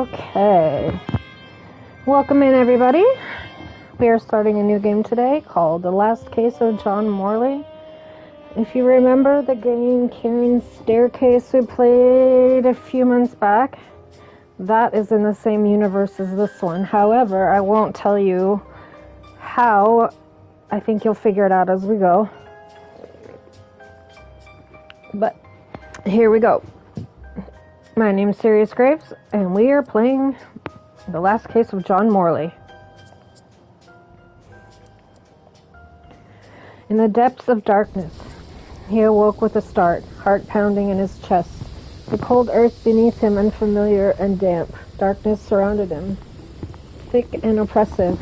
Okay. Welcome in, everybody. We are starting a new game today called The Last Case of John Morley. If you remember the game Karen's Staircase we played a few months back, that is in the same universe as this one. However, I won't tell you how. I think you'll figure it out as we go. But here we go. My name's Sirius Graves, and we are playing The Last Case of John Morley. In the depths of darkness, he awoke with a start, heart pounding in his chest. The cold earth beneath him unfamiliar and damp. Darkness surrounded him, thick and oppressive,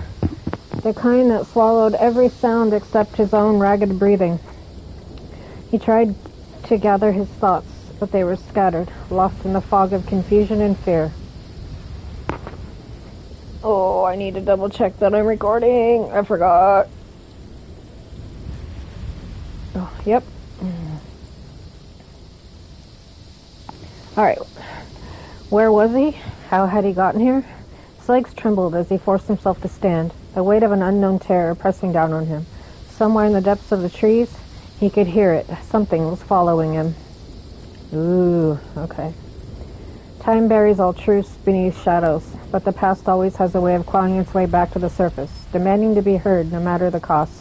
the kind that swallowed every sound except his own ragged breathing. He tried to gather his thoughts, but they were scattered, lost in the fog of confusion and fear. Oh, I need to double check that I'm recording. I forgot. Oh, yep. Alright. Where was he? How had he gotten here? His legs trembled as he forced himself to stand, the weight of an unknown terror pressing down on him. Somewhere in the depths of the trees, he could hear it. Something was following him. Ooh, okay. Time buries all truths beneath shadows, but the past always has a way of clawing its way back to the surface, demanding to be heard no matter the cost.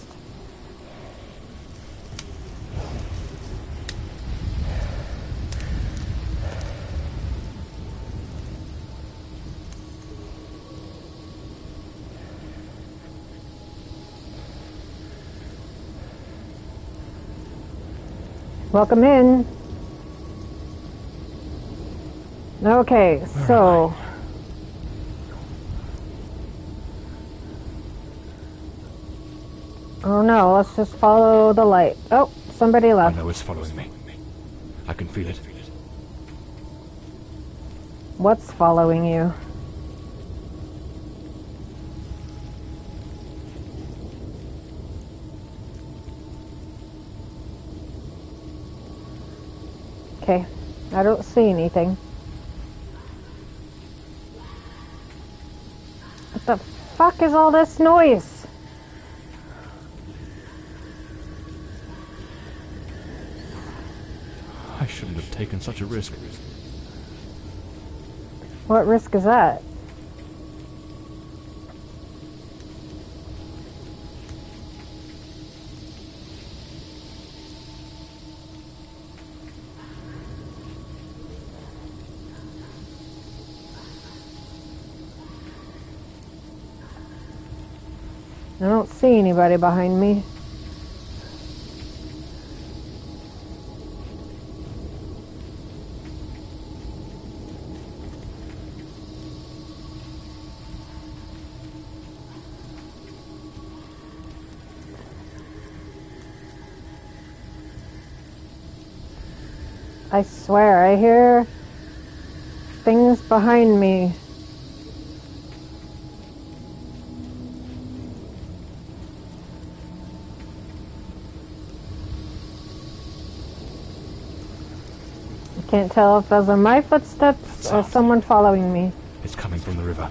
Welcome in. Okay, so... Oh no, let's just follow the light. Oh, somebody left. I know it's following me. I can feel it. What's following you? Okay, I don't see anything. What the fuck is all this noise? I shouldn't have taken such a risk. What risk is that? I don't see anybody behind me. I swear, I hear things behind me. Can't tell if those are my footsteps or someone following me. It's coming from the river.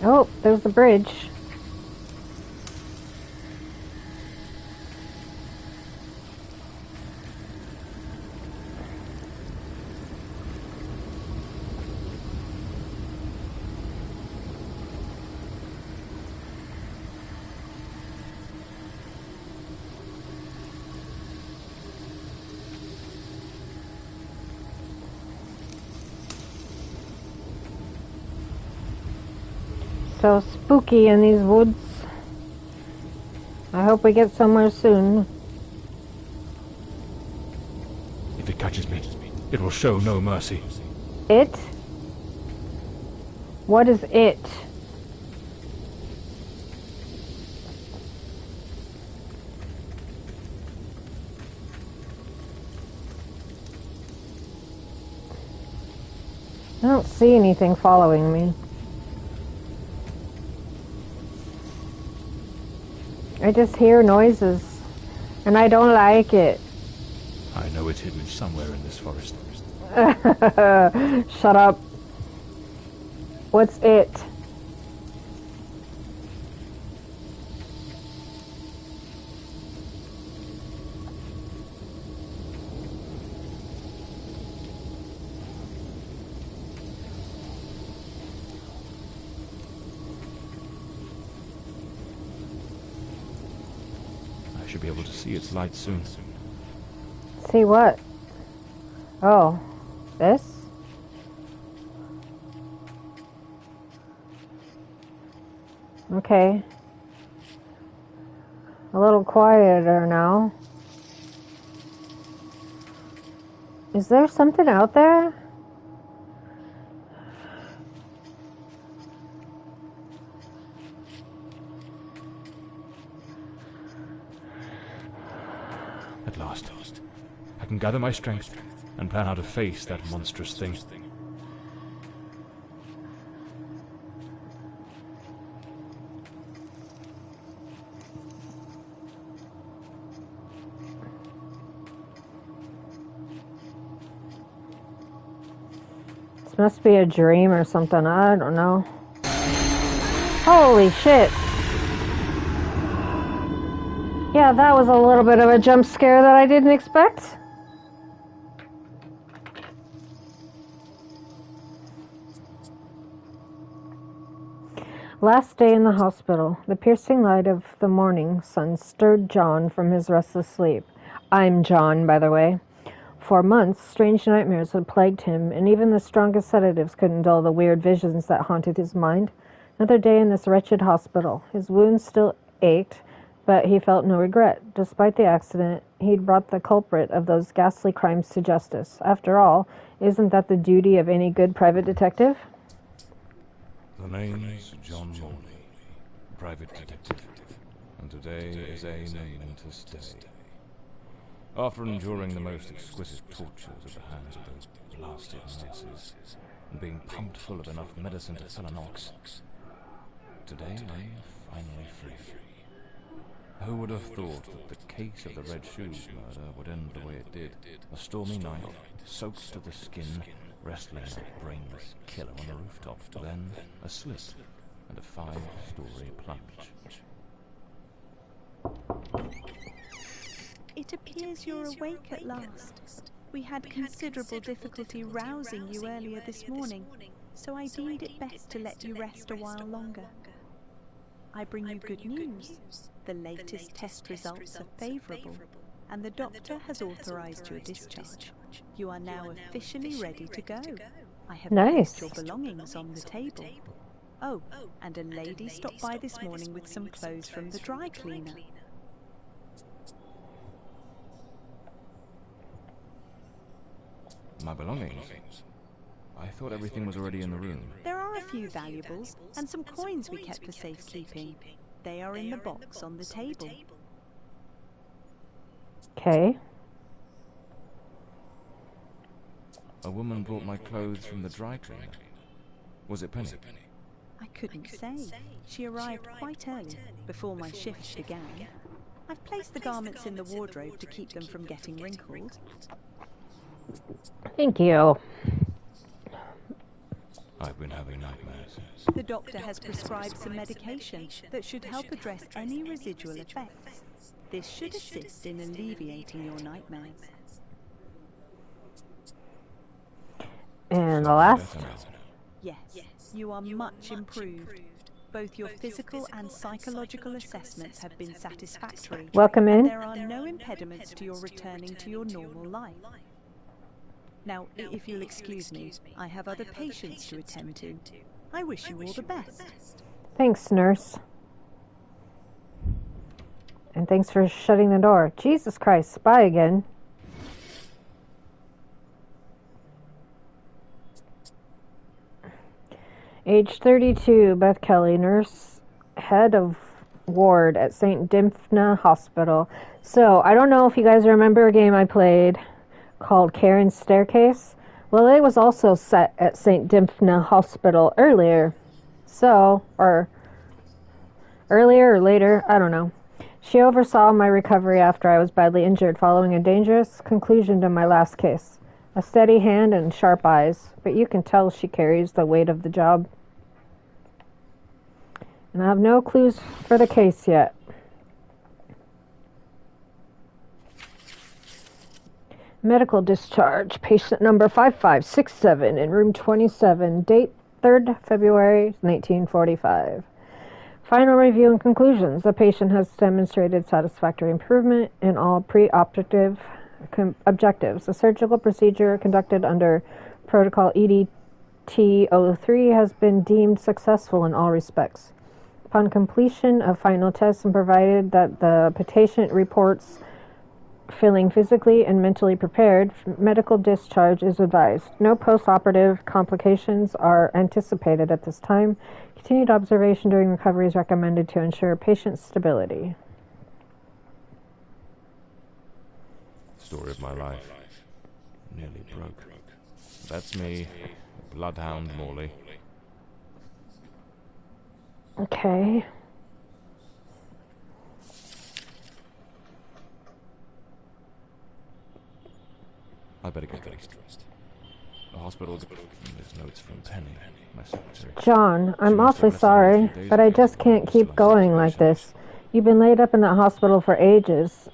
Oh, there's the bridge. So spooky in these woods. I hope we get somewhere soon. If it catches me, it will show no mercy. It? What is it? I don't see anything following me. I just hear noises, and I don't like it. I know it's hidden somewhere in this forest. Shut up. What's it? I should be able to see its light soon. See what? Oh, this? Okay. A little quieter now. Is there something out there? At last, I can gather my strength and plan how to face that monstrous thing. This must be a dream or something. I don't know. Holy shit. Yeah, that was a little bit of a jump scare that I didn't expect. Last day in the hospital. The piercing light of the morning sun stirred John from his restless sleep. I'm John, by the way. For months, strange nightmares had plagued him, and even the strongest sedatives couldn't dull the weird visions that haunted his mind. Another day in this wretched hospital. His wounds still ached, but he felt no regret. Despite the accident, he'd brought the culprit of those ghastly crimes to justice. After all, isn't that the duty of any good private detective? The name's John Morley, private detective, and today is a momentous day. After enduring the most exquisite tortures at the hands of those blasted nurses, and being pumped full of enough medicine to fill an ox, today I'm finally free. Who would have thought that the case of the Red Shoes murder would end the way it did? A stormy night, soaked to the skin, wrestling a brainless killer on a rooftop, then a slip and a 5-story plunge. It appears you're awake at last. We had considerable difficulty rousing you earlier this morning, so I deemed it best to let you rest a while longer. I bring you good news. The latest test results are favourable, and the doctor has authorised your discharge. You are now officially ready to go. I have placed your belongings on the table. Oh, and a lady stopped by this morning with some clothes from the dry cleaner. My belongings? I thought everything was already in the room. There are a few valuables and some coins we kept for safekeeping. They are in the box on the table. Okay. A woman brought my clothes from the dry cleaner. Was it Penny? I couldn't say. She arrived quite early, before my shift began. I've placed the garments in the wardrobe to keep them from getting wrinkled. Thank you. I've been having nightmares. The doctor has prescribed some medication that should help address any residual effects. This should assist in alleviating your nightmares. And the last? Yes, you are much improved. Both your physical and psychological assessments have been satisfactory. Welcome in. There are no impediments to your returning to your normal life. Now, if you'll excuse me, I have other patients to attend to. I wish you all the best. Thanks, nurse. And thanks for shutting the door. Jesus Christ, spy again. Age 32, Beth Kelly, nurse, head of ward at St. Dymphna Hospital. So, I don't know if you guys remember a game I played called Karen's Staircase, Well, it was also set at St. Dymphna Hospital earlier. So, or earlier or later, I don't know. She oversaw my recovery after I was badly injured following a dangerous conclusion to my last case. A steady hand and sharp eyes, but you can tell she carries the weight of the job. And I have no clues for the case yet. Medical discharge, patient number 5567 in room 27, date 3rd February 1945. Final review and conclusions. The patient has demonstrated satisfactory improvement in all pre-operative objectives. A surgical procedure conducted under protocol EDT-03 has been deemed successful in all respects. Upon completion of final tests and provided that the patient reports feeling physically and mentally prepared, medical discharge is advised. No post-operative complications are anticipated at this time. Continued observation during recovery is recommended to ensure patient stability. Story of my life. Nearly broke. That's me, Bloodhound Morley. Okay. I better get dressed. The hospital. There's notes from Penny, my secretary. John, I'm awfully sorry, but I just can't keep going like this. You've been laid up in that hospital for ages,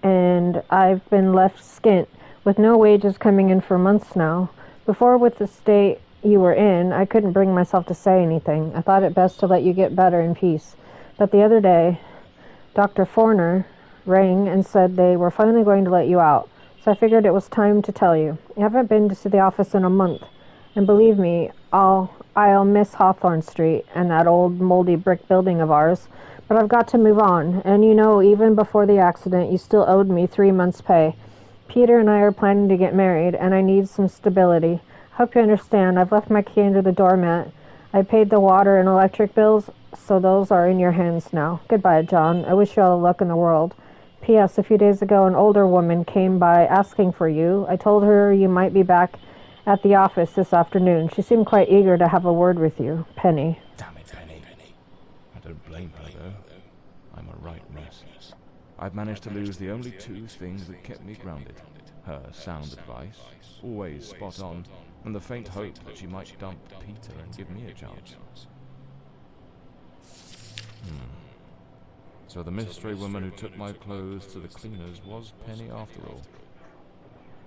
and I've been left skint, with no wages coming in for months now. Before, with the state you were in, I couldn't bring myself to say anything. I thought it best to let you get better in peace. But the other day, Dr. Forner rang and said they were finally going to let you out. So I figured it was time to tell you. I haven't been to the office in a month, and believe me, I'll miss Hawthorne Street and that old moldy brick building of ours, but I've got to move on, and you know, even before the accident, you still owed me 3 months' pay. Peter and I are planning to get married, and I need some stability. Hope you understand. I've left my key under the doormat. I paid the water and electric bills, so those are in your hands now. Goodbye, John. I wish you all the luck in the world. P.S. A few days ago, an older woman came by asking for you. I told her you might be back at the office this afternoon. She seemed quite eager to have a word with you. Penny. Damn it, Penny. I don't blame her, though. I'm a right mess. I've managed to lose the only 2 things that kept me grounded. Her sound advice, always spot on, and the faint hope that she might dump Peter and give me a chance. So the mystery woman who took my clothes to the cleaners was Penny after all.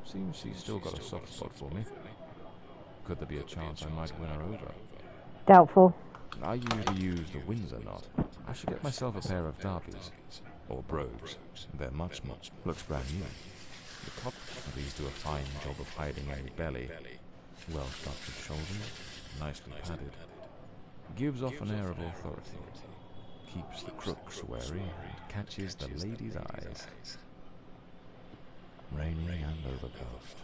Seems she's still got a soft spot for me. Could there be a chance I might win her over? Doubtful. I usually use the Windsor knot. I should get myself a pair of derbies. Or brogues. They're much. Looks brand new. The top of these do a fine job of hiding any belly. Well-structured shoulders, nicely padded. Gives off an air of authority. Keeps the crooks wary and catches the ladies' eyes. Rainy and overcast.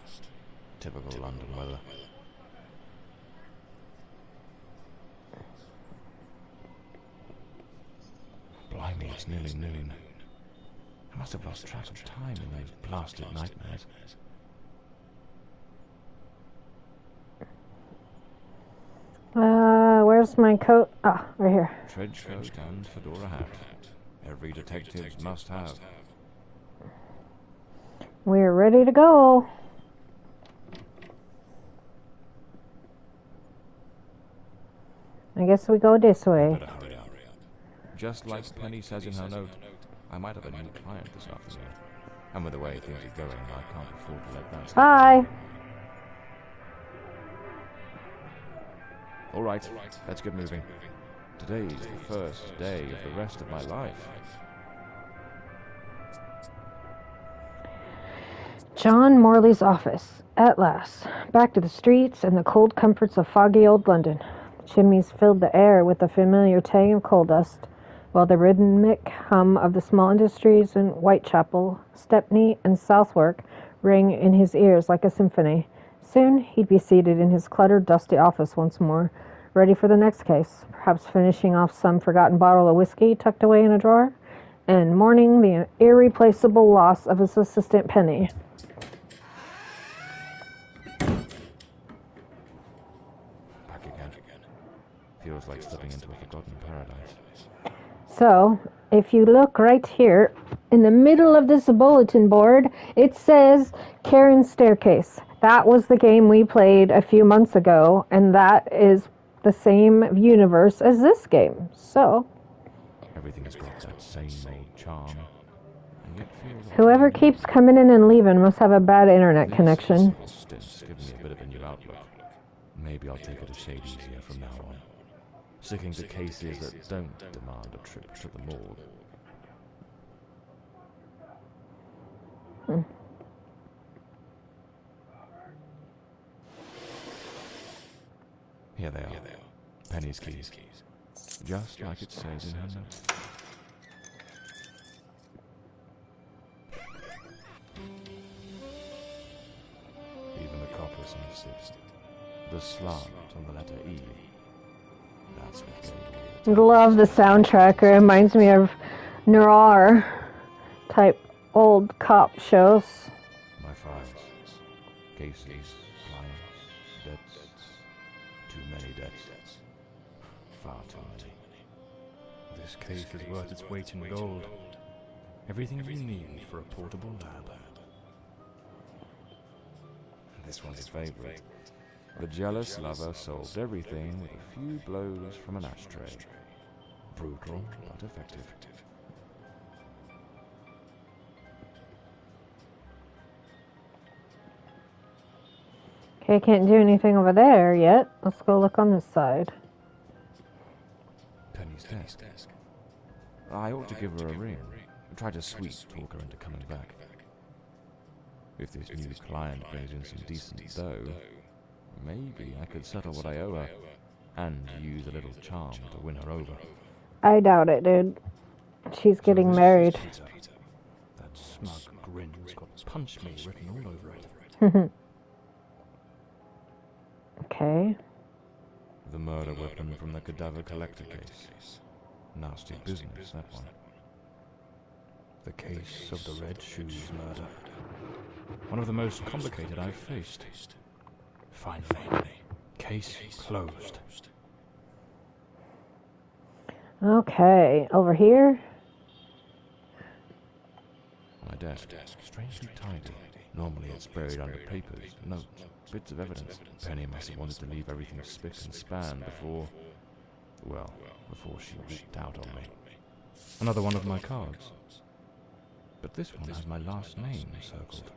Typical London weather. Blimey, it's nearly noon. I must have lost track of time in those blasted nightmares. Where's my coat? Ah, right here. Trench coat and fedora hat. Every detective's must have. We're ready to go. I guess we go this way. Better hurry up. Just like Penny says in her note, I might have a new client this afternoon. And with the way things are going, I can't afford to let that slip. Bye. All right, let's get moving. Today's the first day of the rest of my life. John Morley's office. At last. Back to the streets and the cold comforts of foggy old London. The chimneys filled the air with the familiar tang of coal dust, while the rhythmic hum of the small industries in Whitechapel, Stepney, and Southwark rang in his ears like a symphony. Soon he'd be seated in his cluttered, dusty office once more, ready for the next case, perhaps finishing off some forgotten bottle of whiskey tucked away in a drawer, and mourning the irreplaceable loss of his assistant Penny. Feels like stepping into a forgotten paradise. So, if you look right here, in the middle of this bulletin board, it says Karen's Staircase. That was the game we played a few months ago, and that is the same universe as this game. So, Everything's got that same old charm. And yet feels whoever keeps coming in and leaving must have a bad internet connection. These stints give me a bit of a new outlook. Maybe I'll take it a shade easier from now on. Sticking to cases that don't demand a trip to the morgue. Here they are. Penny's keys. Just like it says in her note. Even the coppers missed. The slant on the letter E. That's what gave me the Love the soundtrack. It reminds me of noir type old cop shows. My files. Cases, clients, debts. Too many debts. Far too many. This case is worth its weight in gold. Everything you need for a portable lab. This one's his favorite. The jealous lover solved everything with a few blows from an ashtray. Brutal, but effective. Okay, can't do anything over there yet. Let's go look on this side. Penny's desk. I ought to give her a ring. Try to sweet talk her into coming back. If this new client brings in some decent dough, maybe I could settle what I owe her, and use a little charm to win her over. I doubt it, dude. She's getting married. That smug grin's got "punch me" written all over it. Okay. The murder weapon from the cadaver collector case. Nasty business, that one. The case of the Red Shoes murder. One of the most complicated I've faced. Finally, case closed. Okay, over here. My desk, strangely tidy. Normally it's buried under papers, notes, bits of evidence. Penny must have wanted to leave everything spick and span before she leaked out on me. Another one of my cards. But this one has my last name circled.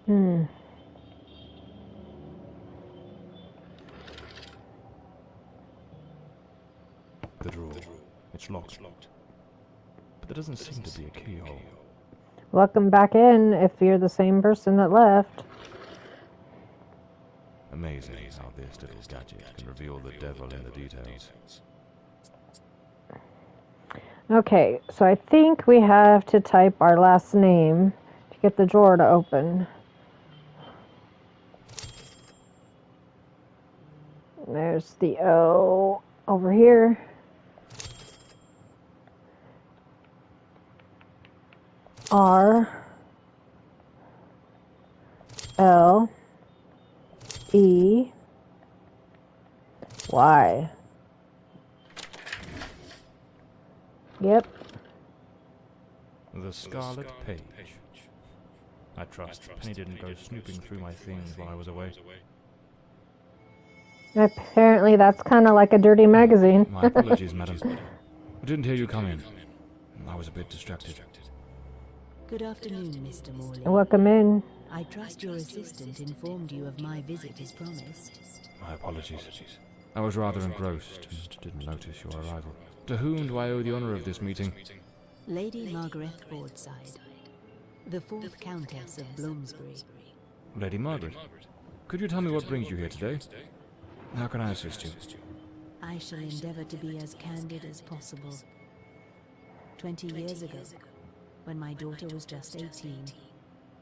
The drawer. It's locked. But there doesn't seem to be a keyhole. Welcome back in if you're the same person that left. Amazing how this little gadget can reveal the devil in the details. Okay, so I think we have to type our last name to get the drawer to open. There's the O over here. R L E Y. Yep. The Scarlet Page. I trust Penny didn't go snooping through my things while I was away. Apparently that's kind of like a dirty magazine. My apologies, madam. I didn't hear you come in. I was a bit distracted. Good afternoon, Mr. Morley. Welcome in. I trust your assistant informed you of my visit as promised. My apologies. I was rather engrossed and didn't notice your arrival. To whom do I owe the honor of this meeting? Lady Margarette Fordside, the 4th Countess of Bloomsbury. Lady Margaret, could you tell me what brings you here today? How can I assist you? I shall endeavor to be as candid as possible. 20 years ago, when my daughter was just 18,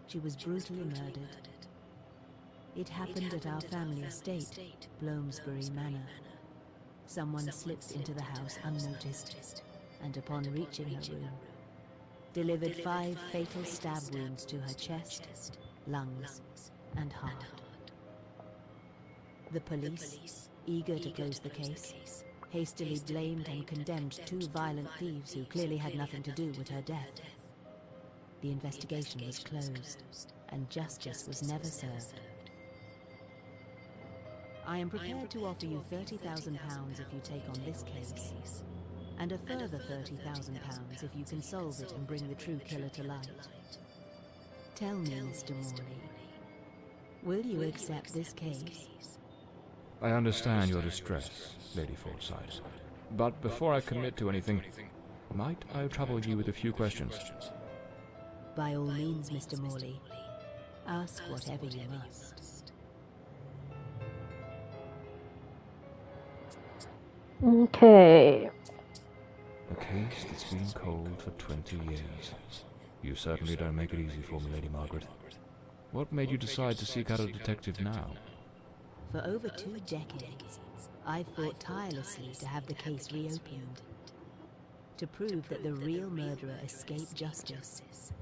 she was brutally murdered. It happened at our family estate, Bloomsbury Manor. Someone slipped into the house unnoticed, and upon reaching her room, delivered 5 fatal stab wounds to her chest, lungs, and heart. The police, eager to close the case, hastily blamed and condemned 2 violent thieves who clearly had nothing to do with her death. The investigation was closed, and justice was never served. I am prepared to offer you £30,000 if you take on this case, and a further £30,000 if you can solve it and bring the true killer to light. Tell me, Mr. Morley, will you accept this case? I understand your distress, Lady Fordside. But before I commit to anything, might I trouble you with a few questions? By all means, Mr. Morley. Ask whatever you must. Okay. A case that's been cold for 20 years. You certainly don't make it easy for me, Lady Margaret. What made you decide to seek out a detective now? For over 2 decades, I've fought tirelessly to have the case reopened, to prove that the real murderer escaped justice.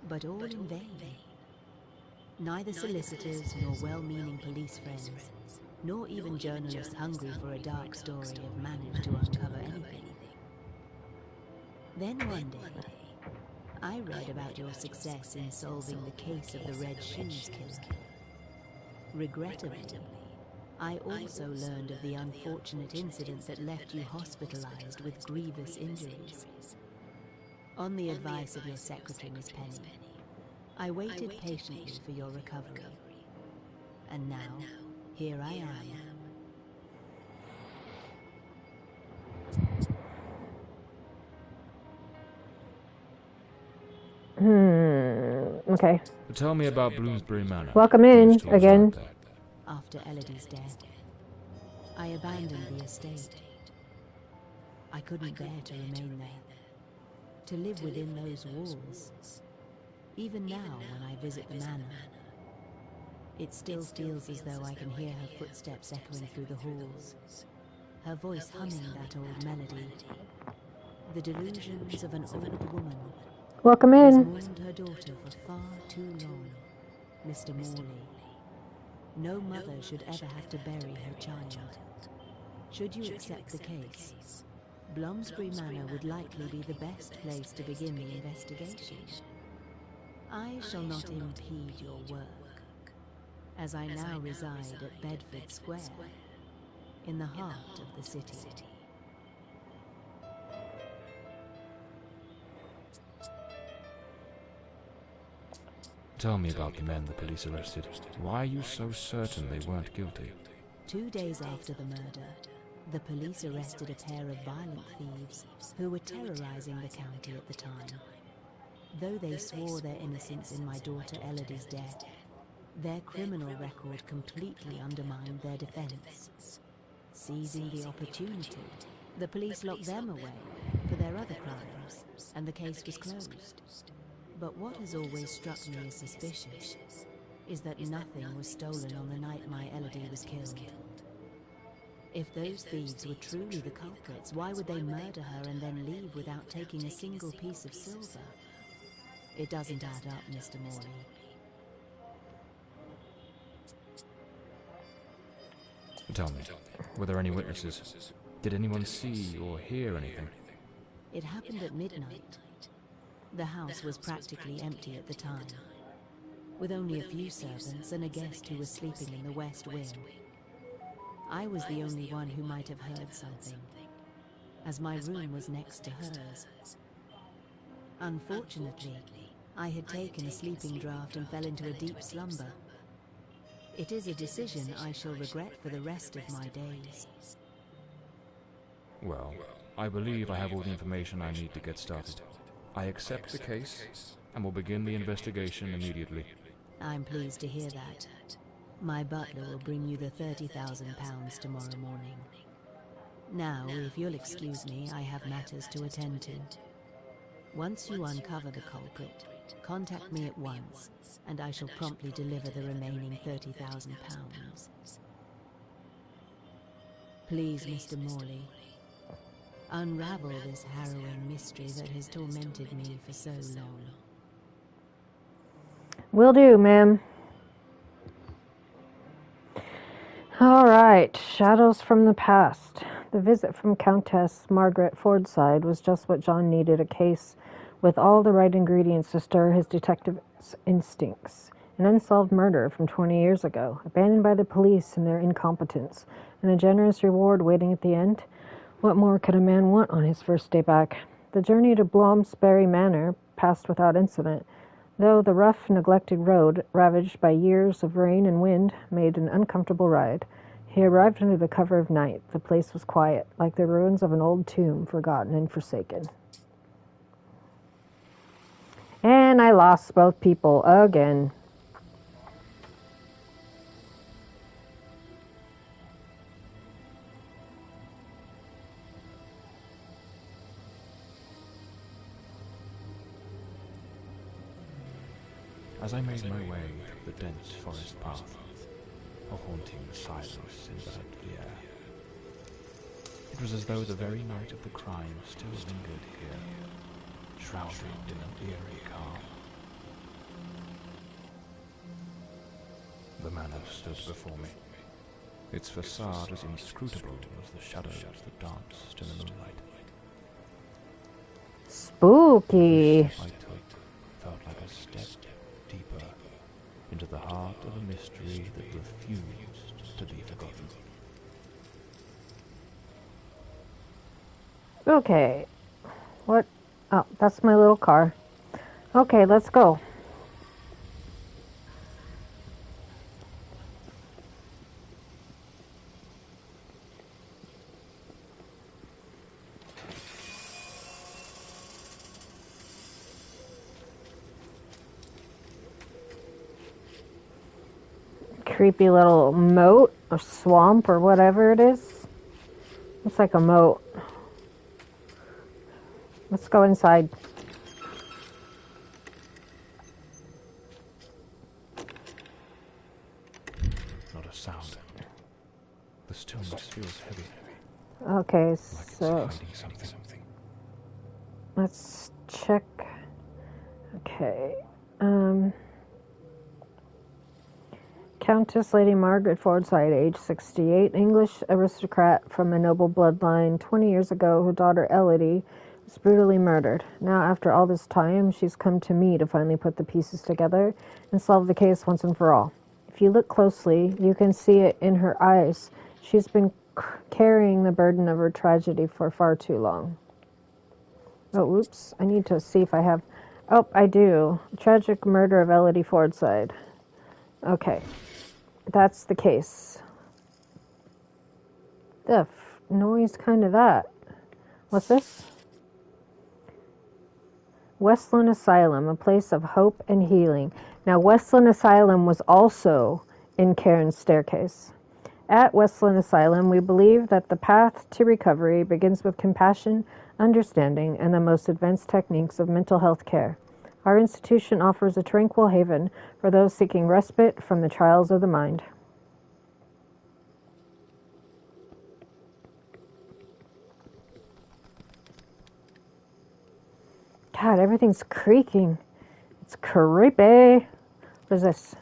But all in vain. Neither solicitors nor well-meaning police friends, nor even journalists hungry for a dark story, have managed to uncover anything. Then one day, I read about your success in solving the case of the Red Shoes killer. Regrettably, I also learned of the unfortunate incident that left you hospitalized with grievous injuries. On the advice of your secretary, Miss Penny, I waited patiently for your recovery. And now, here I am. Okay. Tell me about Bloomsbury Manor. Welcome in, again. After Elodie's death, I abandoned the estate. I couldn't bear to remain there, to live within those walls. Even now, when I visit the manor, it still feels as though I can hear her footsteps echoing through the halls, her voice humming that old melody. The delusions of an old woman Welcome who has in. mourned her daughter for far too long, Mr. Morley. No mother should ever have to bury her child. Should you accept the case, Bloomsbury Manor would likely be the best place to begin the investigation. I shall not impede your work, as I now reside at Bedford Square, in the heart of the city. Tell me about the men the police arrested. Why are you so certain they weren't guilty? 2 days after the murder, the police arrested a pair of violent thieves who were terrorizing the county at the time. Though they swore their innocence in my daughter Elodie's death, their criminal record completely undermined their defense. Seizing the opportunity, the police locked them away for their other crimes, and the case was closed. But what has always struck me as suspicious is that nothing was stolen on the night my Elodie was killed. If those thieves were truly the culprits, why would they murder her and then leave without taking a single piece of silver? It doesn't add up, Mr. Morley. Tell me, were there any witnesses? Did anyone see or hear anything? It happened at midnight. The house was practically empty at the time, with only a few servants and a guest who was sleeping in the west wing. I was the only one who might have heard something, as my room was next to hers. Unfortunately, I had taken a sleeping draught and fell into a deep slumber. It is a decision I shall regret for the rest of my days. Well, I believe I have all the information I need to get started. I accept the case, and will begin the investigation immediately. I'm pleased to hear that. My butler will bring you the £30,000 tomorrow morning. Now, if you'll excuse me, I have matters to attend to. Once you uncover the culprit, contact me at once, and I shall promptly deliver the remaining £30,000. Please, Mr. Morley, unravel this harrowing mystery that has tormented me for so long. Will do, ma'am. All right, shadows from the past. The visit from Countess Margaret Fordside was just what John needed, a case with all the right ingredients to stir his detective's instincts. An unsolved murder from 20 years ago, abandoned by the police in their incompetence, and a generous reward waiting at the end. What more could a man want on his first day back? The journey to Bloomsbury Manor passed without incident, though the rough, neglected road, ravaged by years of rain and wind, made an uncomfortable ride. He arrived under the cover of night. The place was quiet, like the ruins of an old tomb, forgotten and forsaken. And I lost both people again. As I made my way through the dense forest path, a haunting silence enveloped the air. It was as though the very night of the crime still lingered here, shrouded in an eerie calm. The manor stood before me, its facade as inscrutable as the shadows that danced in the moonlight. Spooky. The step I took felt like a step deeper into the heart of a mystery that refused to be forgotten. Okay. What? Oh, that's my little car. Okay, let's go. Creepy little moat or swamp or whatever it is. Looks like a moat. Let's go inside. Not a sound. The stillness feels heavy. Okay, Like so it's hiding something. let's check. Okay. Countess Lady Margarette Fordside, age 68, English aristocrat from a noble bloodline. 20 years ago, her daughter Elodie was brutally murdered. Now, after all this time, she's come to me to finally put the pieces together and solve the case once and for all. If you look closely, you can see it in her eyes. She's been carrying the burden of her tragedy for far too long. Oh, oops. I need to see if I have... Oh, I do. Tragic murder of Elodie Fordside. Okay. That's the case. The noise kind of that. What's this? Westland Asylum, a place of hope and healing. Now, Westland Asylum was also in Cairn's staircase. At Westland Asylum, we believe that the path to recovery begins with compassion, understanding, and the most advanced techniques of mental health care. Our institution offers a tranquil haven for those seeking respite from the trials of the mind. God, everything's creaking. It's creepy. What is this?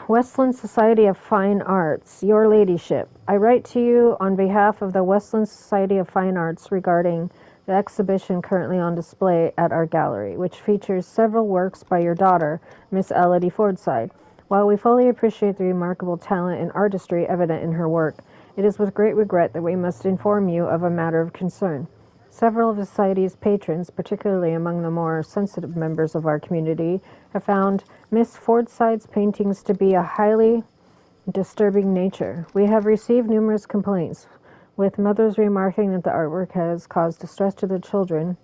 Westland Society of Fine Arts, Your Ladyship. I write to you on behalf of the Westland Society of Fine Arts regarding the exhibition currently on display at our gallery, which features several works by your daughter, Miss Elodie Fordside. While we fully appreciate the remarkable talent and artistry evident in her work, it is with great regret that we must inform you of a matter of concern. Several of the Society's patrons, particularly among the more sensitive members of our community, have found Miss Fordside's paintings to be a highly disturbing nature. We have received numerous complaints, with mothers remarking that the artwork has caused distress to their children,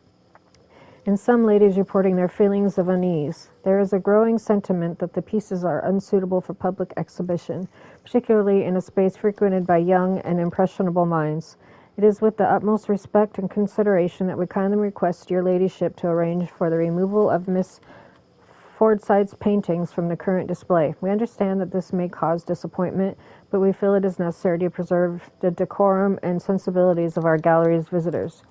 and some ladies reporting their feelings of unease. There is a growing sentiment that the pieces are unsuitable for public exhibition, particularly in a space frequented by young and impressionable minds. It is with the utmost respect and consideration that we kindly request your ladyship to arrange for the removal of Miss Fordside's paintings from the current display. We understand that this may cause disappointment, but we feel it is necessary to preserve the decorum and sensibilities of our gallery's visitors.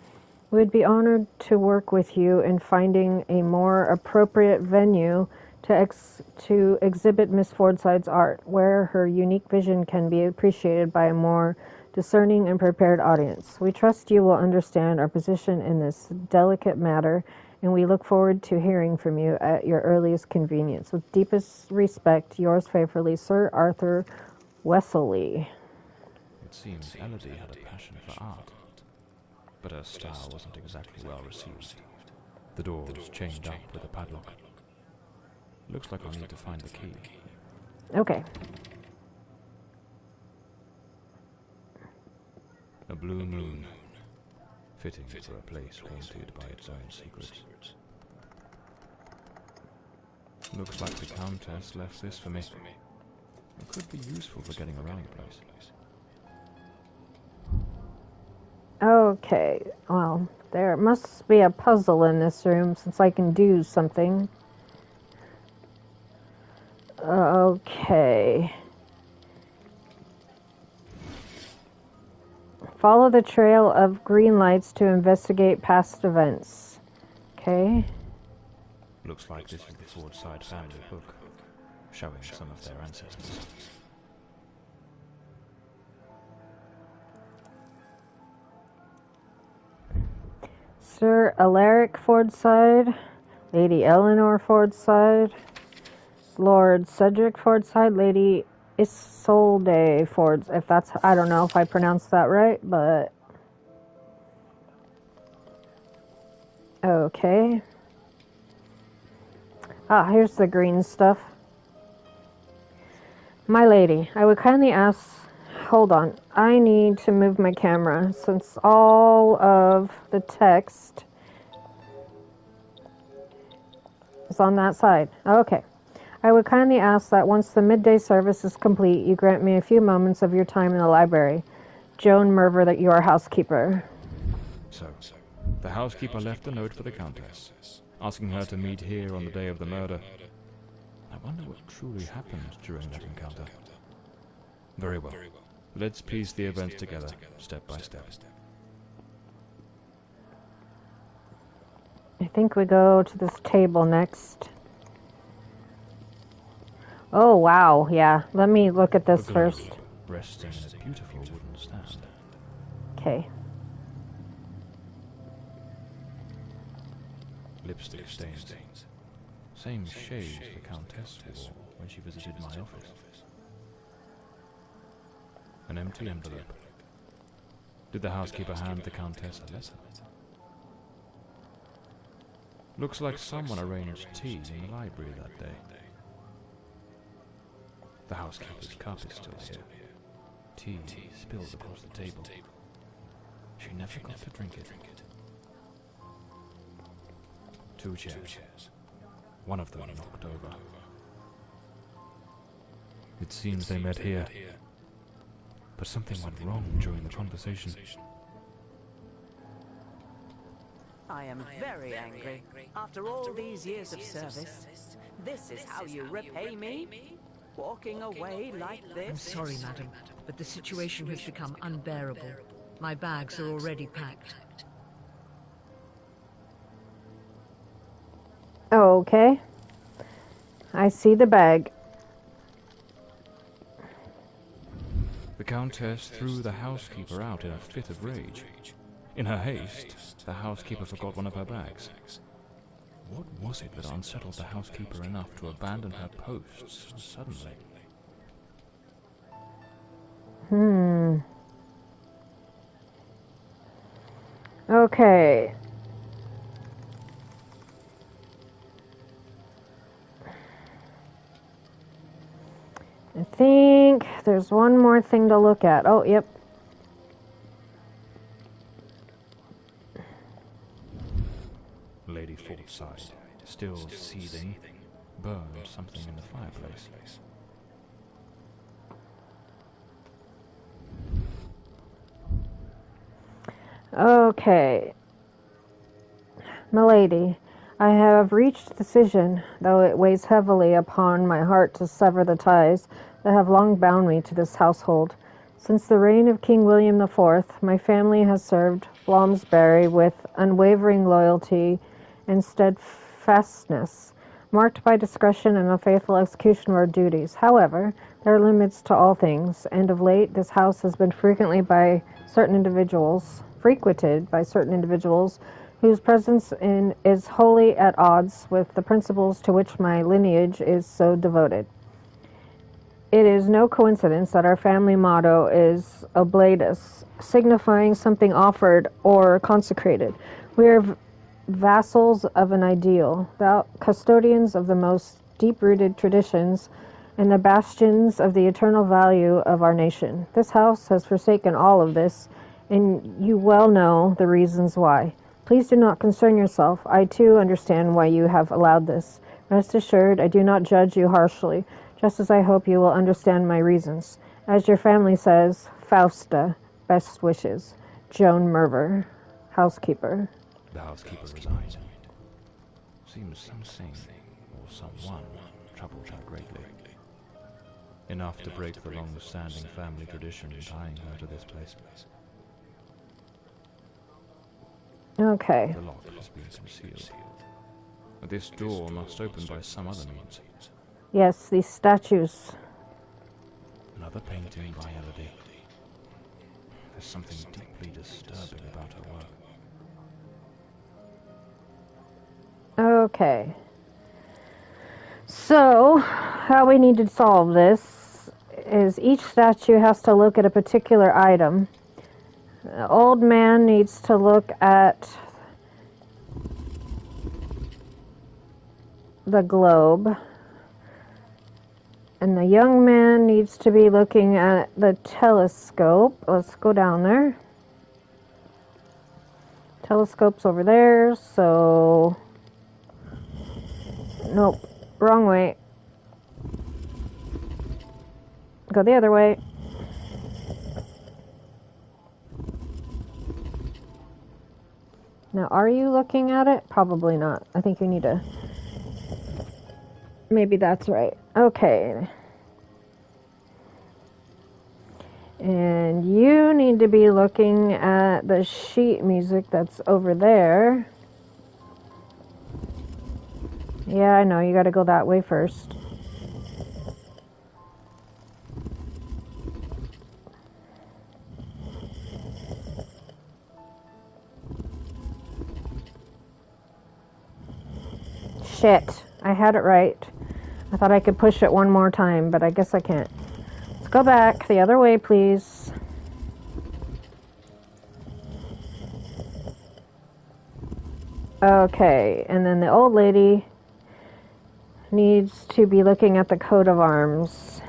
We would be honored to work with you in finding a more appropriate venue to to exhibit Miss Fordside's art, where her unique vision can be appreciated by a more discerning and prepared audience. We trust you will understand our position in this delicate matter, and we look forward to hearing from you at your earliest convenience. With deepest respect, yours faithfully, Sir Arthur Wesley. It seems Elodie had a passion for art, but her style wasn't exactly well received. The door was chained up with a padlock. Looks like I'll need to find the key. Okay. A blue moon, fitting for a place haunted by its own secrets. Looks like the Countess left this for me. It could be useful for getting around the place. Okay, well, there must be a puzzle in this room since I can do something. Okay. Follow the trail of green lights to investigate past events. Okay. Looks like this is the Fordside family book, showing some of their ancestors. Sir Alaric Fordside, Lady Eleanor Fordside, Lord Cedric Fordside, Lady Isolde Fords, if that's, I don't know if I pronounced that right, but okay. Ah, here's the green stuff. My lady, I would kindly ask, hold on, I need to move my camera since all of the text is on that side. Okay. I would kindly ask that once the midday service is complete, you grant me a few moments of your time in the library. Joan Merver, your housekeeper. So, the housekeeper left a note for the Countess, asking her to meet here on the day of the murder. I wonder what truly happened during that encounter. Very well. Let's piece the events together, step by step. I think we go to this table next. Oh, wow, yeah. Let me look at this first. Resting in a beautiful wooden stand. Okay. Lipstick stains. Same shade the Countess wore when she visited my office. An empty envelope. Did the housekeeper hand the Countess a letter? Looks like someone arranged tea in the library that day. The housekeeper's cup is still here. Tea spilled across the table. She never got to drink it. 2 chairs. One of them knocked over. It seems they met here. But something went wrong during the conversation. I am very angry. After all these years of service, this is how you repay me? Walking away like this? I'm sorry, madam, but the situation has become unbearable. My bags are already packed. Okay. I see the bag. The Countess threw the housekeeper out in a fit of rage. In her haste, the housekeeper forgot one of her bags. What was it that unsettled the housekeeper enough to abandon her posts so suddenly? Okay. I think there's one more thing to look at. Oh, yep. Lady Fordside, still seething, burned something in the fireplace. Okay. Milady, I have reached a decision, though it weighs heavily upon my heart to sever the ties that have long bound me to this household. Since the reign of King William IV, my family has served Bloomsbury with unwavering loyalty and steadfastness. marked by discretion and a faithful execution of our duties. However, there are limits to all things, and of late this house has been frequented by certain individuals whose presence is wholly at odds with the principles to which my lineage is so devoted. It is no coincidence that our family motto is Oblatus, signifying something offered or consecrated. We are vassals of an ideal, custodians of the most deep-rooted traditions, and the bastions of the eternal value of our nation. This house has forsaken all of this, and you well know the reasons why. Please do not concern yourself. I too understand why you have allowed this. Rest assured, I do not judge you harshly, just as I hope you will understand my reasons. As your family says, Fausta, best wishes. Joan Merver, housekeeper. The housekeeper resigned. Seems something, or someone, troubled her greatly. Enough to break the long-standing family tradition tying her to this place. Okay. The lock has been concealed. This door must open by some other means. Yes, these statues. Another painting by Elodie. There's something deeply disturbing about her work. Okay. So, how we need to solve this is each statue has to look at a particular item. The old man needs to look at the globe. And the young man needs to be looking at the telescope. Let's go down there. Telescope's over there, so... Nope, wrong way. Go the other way. Now, are you looking at it? Probably not. I think you need to... Maybe that's right. Okay. And you need to be looking at the sheet music that's over there. Yeah, I know. You gotta go that way first. Shit. I had it right. I thought I could push it one more time, but I guess I can't. Let's go back the other way, please. Okay, and then the old lady needs to be looking at the coat of arms.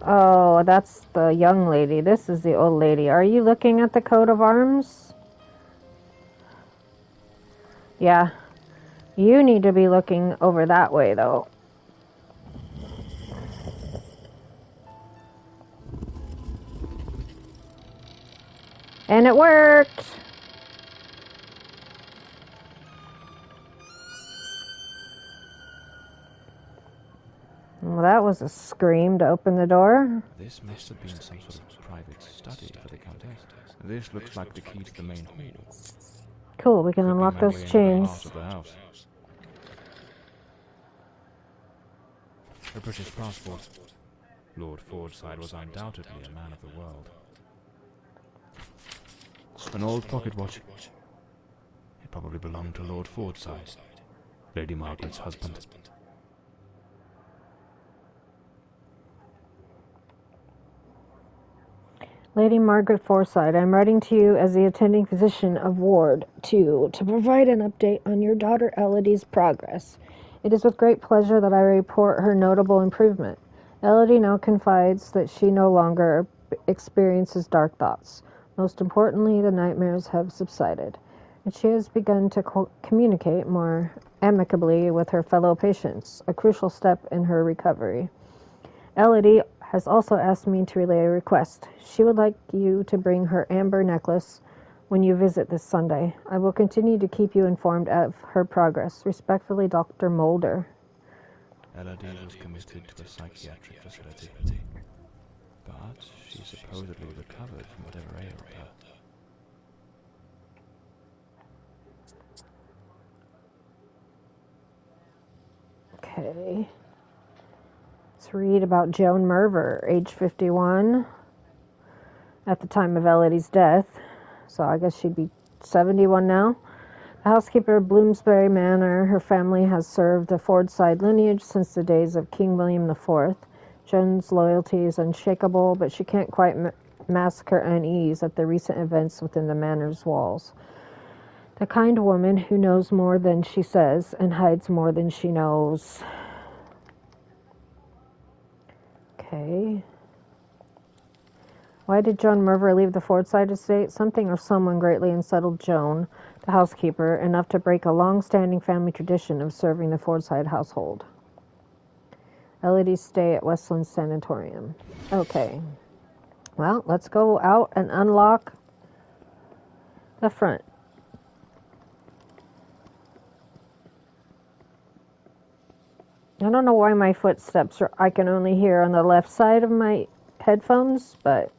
Oh, that's the young lady. This is the old lady. Are you looking at the coat of arms? Yeah. You need to be looking over that way, though. And it worked! Well, that was a scream to open the door. This must have been some sort of private study for the Countess. This looks like the key to the main hall. Cool, we can unlock those chains. A British passport. Lord Fordside was undoubtedly a man of the world. An old pocket watch. It probably belonged to Lord Fordside, Lady Margaret's husband. Lady Margarette Fordside, I'm writing to you as the attending physician of Ward 2 to provide an update on your daughter Elodie's progress. It is with great pleasure that I report her notable improvement. Elodie now confides that she no longer experiences dark thoughts. Most importantly, the nightmares have subsided, and she has begun to communicate more amicably with her fellow patients, a crucial step in her recovery. Elodie has also asked me to relay a request. She would like you to bring her amber necklace when you visit this Sunday. I will continue to keep you informed of her progress. Respectfully, Dr. Mulder. Elodie was committed to a psychiatric facility, but she supposedly recovered from whatever ailed her. Okay. Let's read about Joan Merver, age 51, at the time of Elodie's death. So I guess she'd be 71 now. The housekeeper of Bloomsbury Manor, her family has served the Fordside lineage since the days of King William IV. Joan's loyalty is unshakable, but she can't quite mask her unease at the recent events within the manor's walls. The kind woman who knows more than she says and hides more than she knows. Okay. Why did Joan Merver leave the Fordside estate? Something or someone greatly unsettled Joan, the housekeeper, enough to break a long-standing family tradition of serving the Fordside household. Elodie's stay at Westland Sanatorium. Okay. Well, let's go out and unlock the front. I don't know why my footsteps I can only hear on the left side of my headphones, but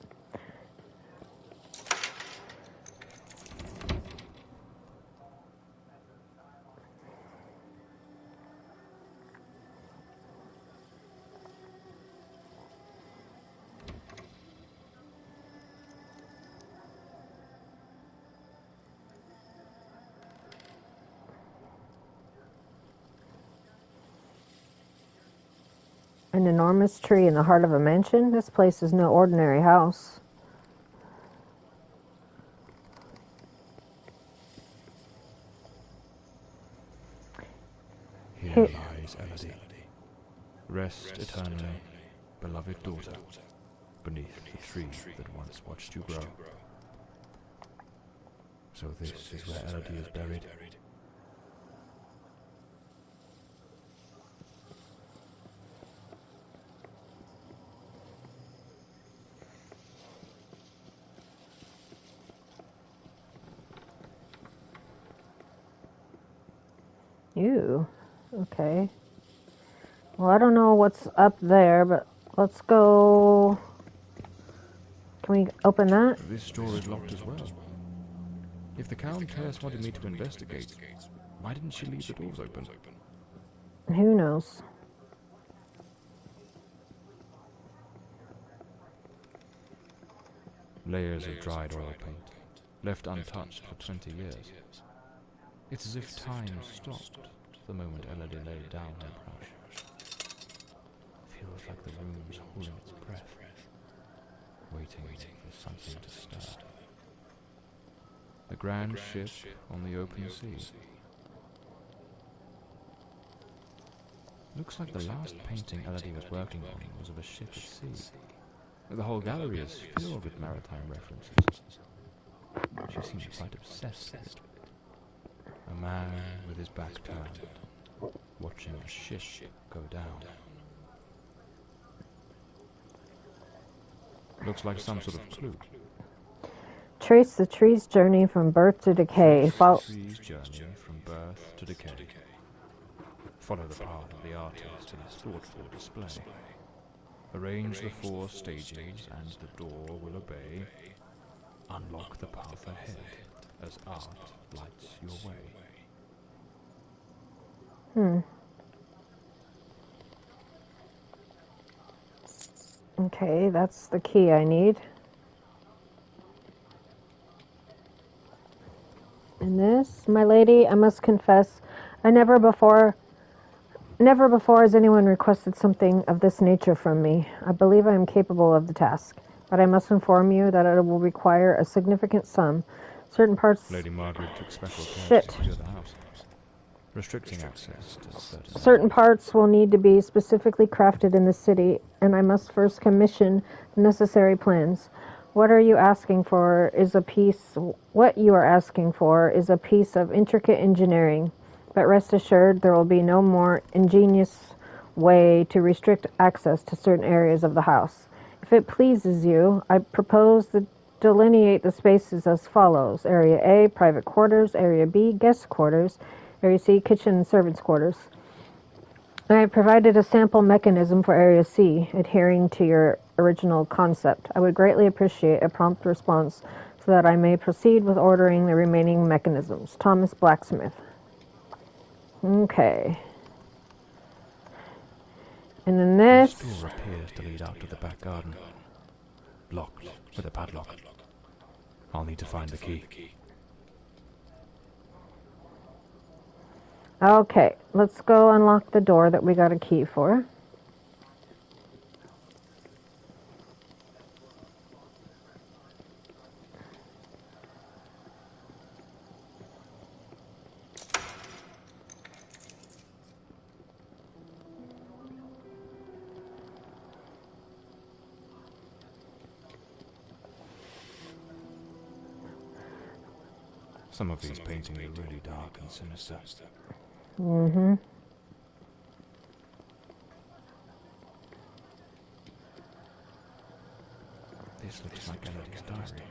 an enormous tree in the heart of a mansion? This place is no ordinary house. Here lies Elodie. Rest eternally, beloved daughter, beneath the tree that once watched you grow. So this is where Elodie is buried. Ew. Okay. Well, I don't know what's up there, but let's go. Can we open that? This door is locked as well. If the Countess wanted me to investigate, why didn't she leave the doors open? Who knows? Layers of dried oil paint, left untouched for 20 years. It's as if time stopped the moment Elodie laid down her brush. Feels like the room's holding its breath, waiting for something to stir. The grand ship on the open sea. Looks like the last painting Elodie was working on was of a ship at sea. The whole gallery is filled with maritime references. She seems quite obsessed with it. A man with his back turned, watching a ship go down. Looks like some sort of clue. Trace the tree's journey from birth to decay. Follow the tree's journey from birth to decay. Follow the path of the artist in his thoughtful display. Arrange the 4 stages and the door will obey. Unlock the path ahead as art lights your way. Okay, that's the key I need. And this, my lady, I must confess, never before has anyone requested something of this nature from me. I believe I am capable of the task, but I must inform you that it will require a significant sum. Certain parts... Lady Margaret took special care to secure the house, restricting access to certain parts will need to be specifically crafted in the city, and I must first commission the necessary plans. What you are asking for is a piece of intricate engineering, but rest assured there will be no more ingenious way to restrict access to certain areas of the house. If it pleases you, I propose to delineate the spaces as follows. Area A, private quarters. Area B, guest quarters. Area C, kitchen and servants' quarters. I have provided a sample mechanism for Area C, adhering to your original concept. I would greatly appreciate a prompt response so that I may proceed with ordering the remaining mechanisms. Thomas Blacksmith. Okay. And then This this. door appears to lead out to the back garden. Locked with a padlock. I'll need to find the key. Okay, let's go unlock the door that we got a key for. Some of these paintings are really dark and sinister. Mm-hmm. This looks like Elodie's diary.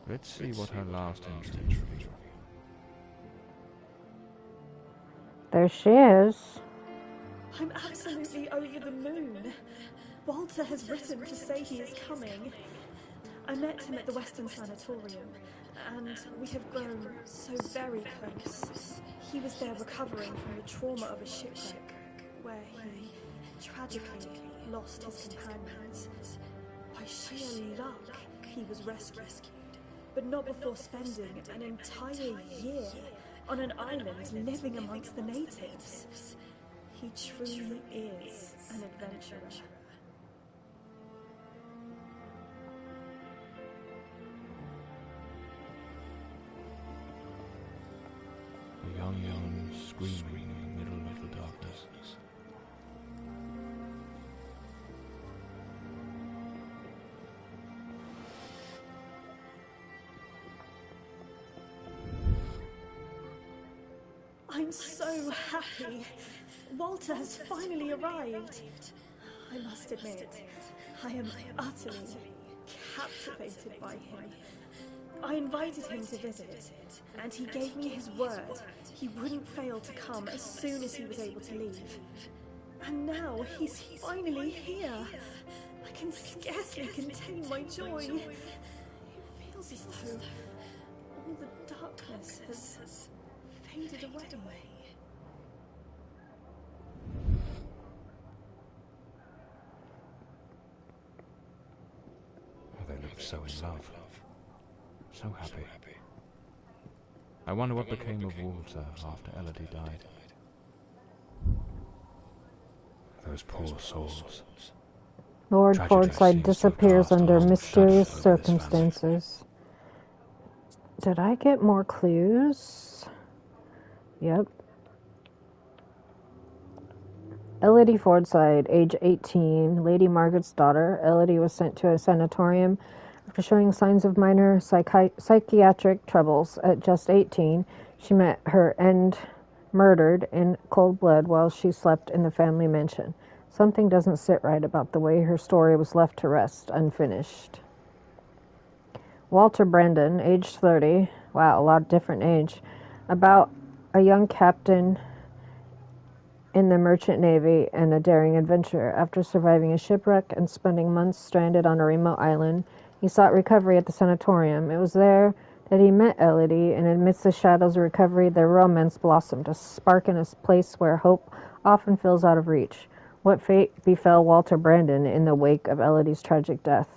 Let's see what her last entries reveal. There she is. I'm absolutely over the moon. Walter has written to say he is coming. I met him at the Western Sanatorium, and we have grown so very close. He was there recovering from the trauma of a shipwreck, where he tragically lost his companions. By sheer luck, he was rescued, but not before spending an entire year on an island living amongst the natives. He truly is an adventurer. A young woman screaming in the middle of the darkness. I'm so happy. Walter has finally arrived. I must admit, I am utterly captivated by him. I invited him to visit, and he gave me his word he wouldn't fail to come as soon as he was able to leave. And now he's finally here. I can scarcely contain my joy. It feels as though all the darkness has faded away. Oh, they looked so in love. So happy. I wonder what became of Walter after Elodie died. Those poor souls. Lord Tragedy Fordside seems to disappears cast a under long mysterious shadow over this family. circumstances. Did I get more clues? Yep. Elodie Fordside, age 18, Lady Margaret's daughter. Elodie was sent to a sanatorium after showing signs of minor psychiatric troubles. At just 18, she met her end murdered in cold blood while she slept in the family mansion. Something doesn't sit right about the way her story was left to rest unfinished. Walter Brandon, age 30. Wow, a lot of different age. About a young captain in the merchant navy and a daring adventurer. After surviving a shipwreck and spending months stranded on a remote island, he sought recovery at the sanatorium. It was there that he met Elodie, and amidst the shadows of recovery, their romance blossomed, a spark in a place where hope often feels out of reach. What fate befell Walter Brandon in the wake of Elodie's tragic death?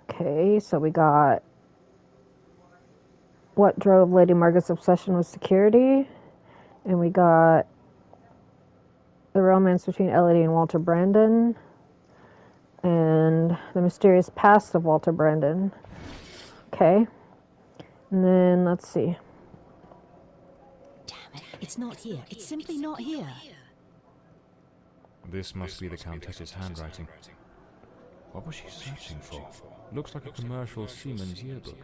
Okay, so we got what drove Lady Margaret's obsession with security, and we got the romance between Elodie and Walter Brandon, and the mysterious past of Walter Brandon. Okay, and then let's see. Damn it, it's not here. It's simply not here. This must be the Countess's handwriting. What was she searching for? Looks like a commercial seaman's yearbook,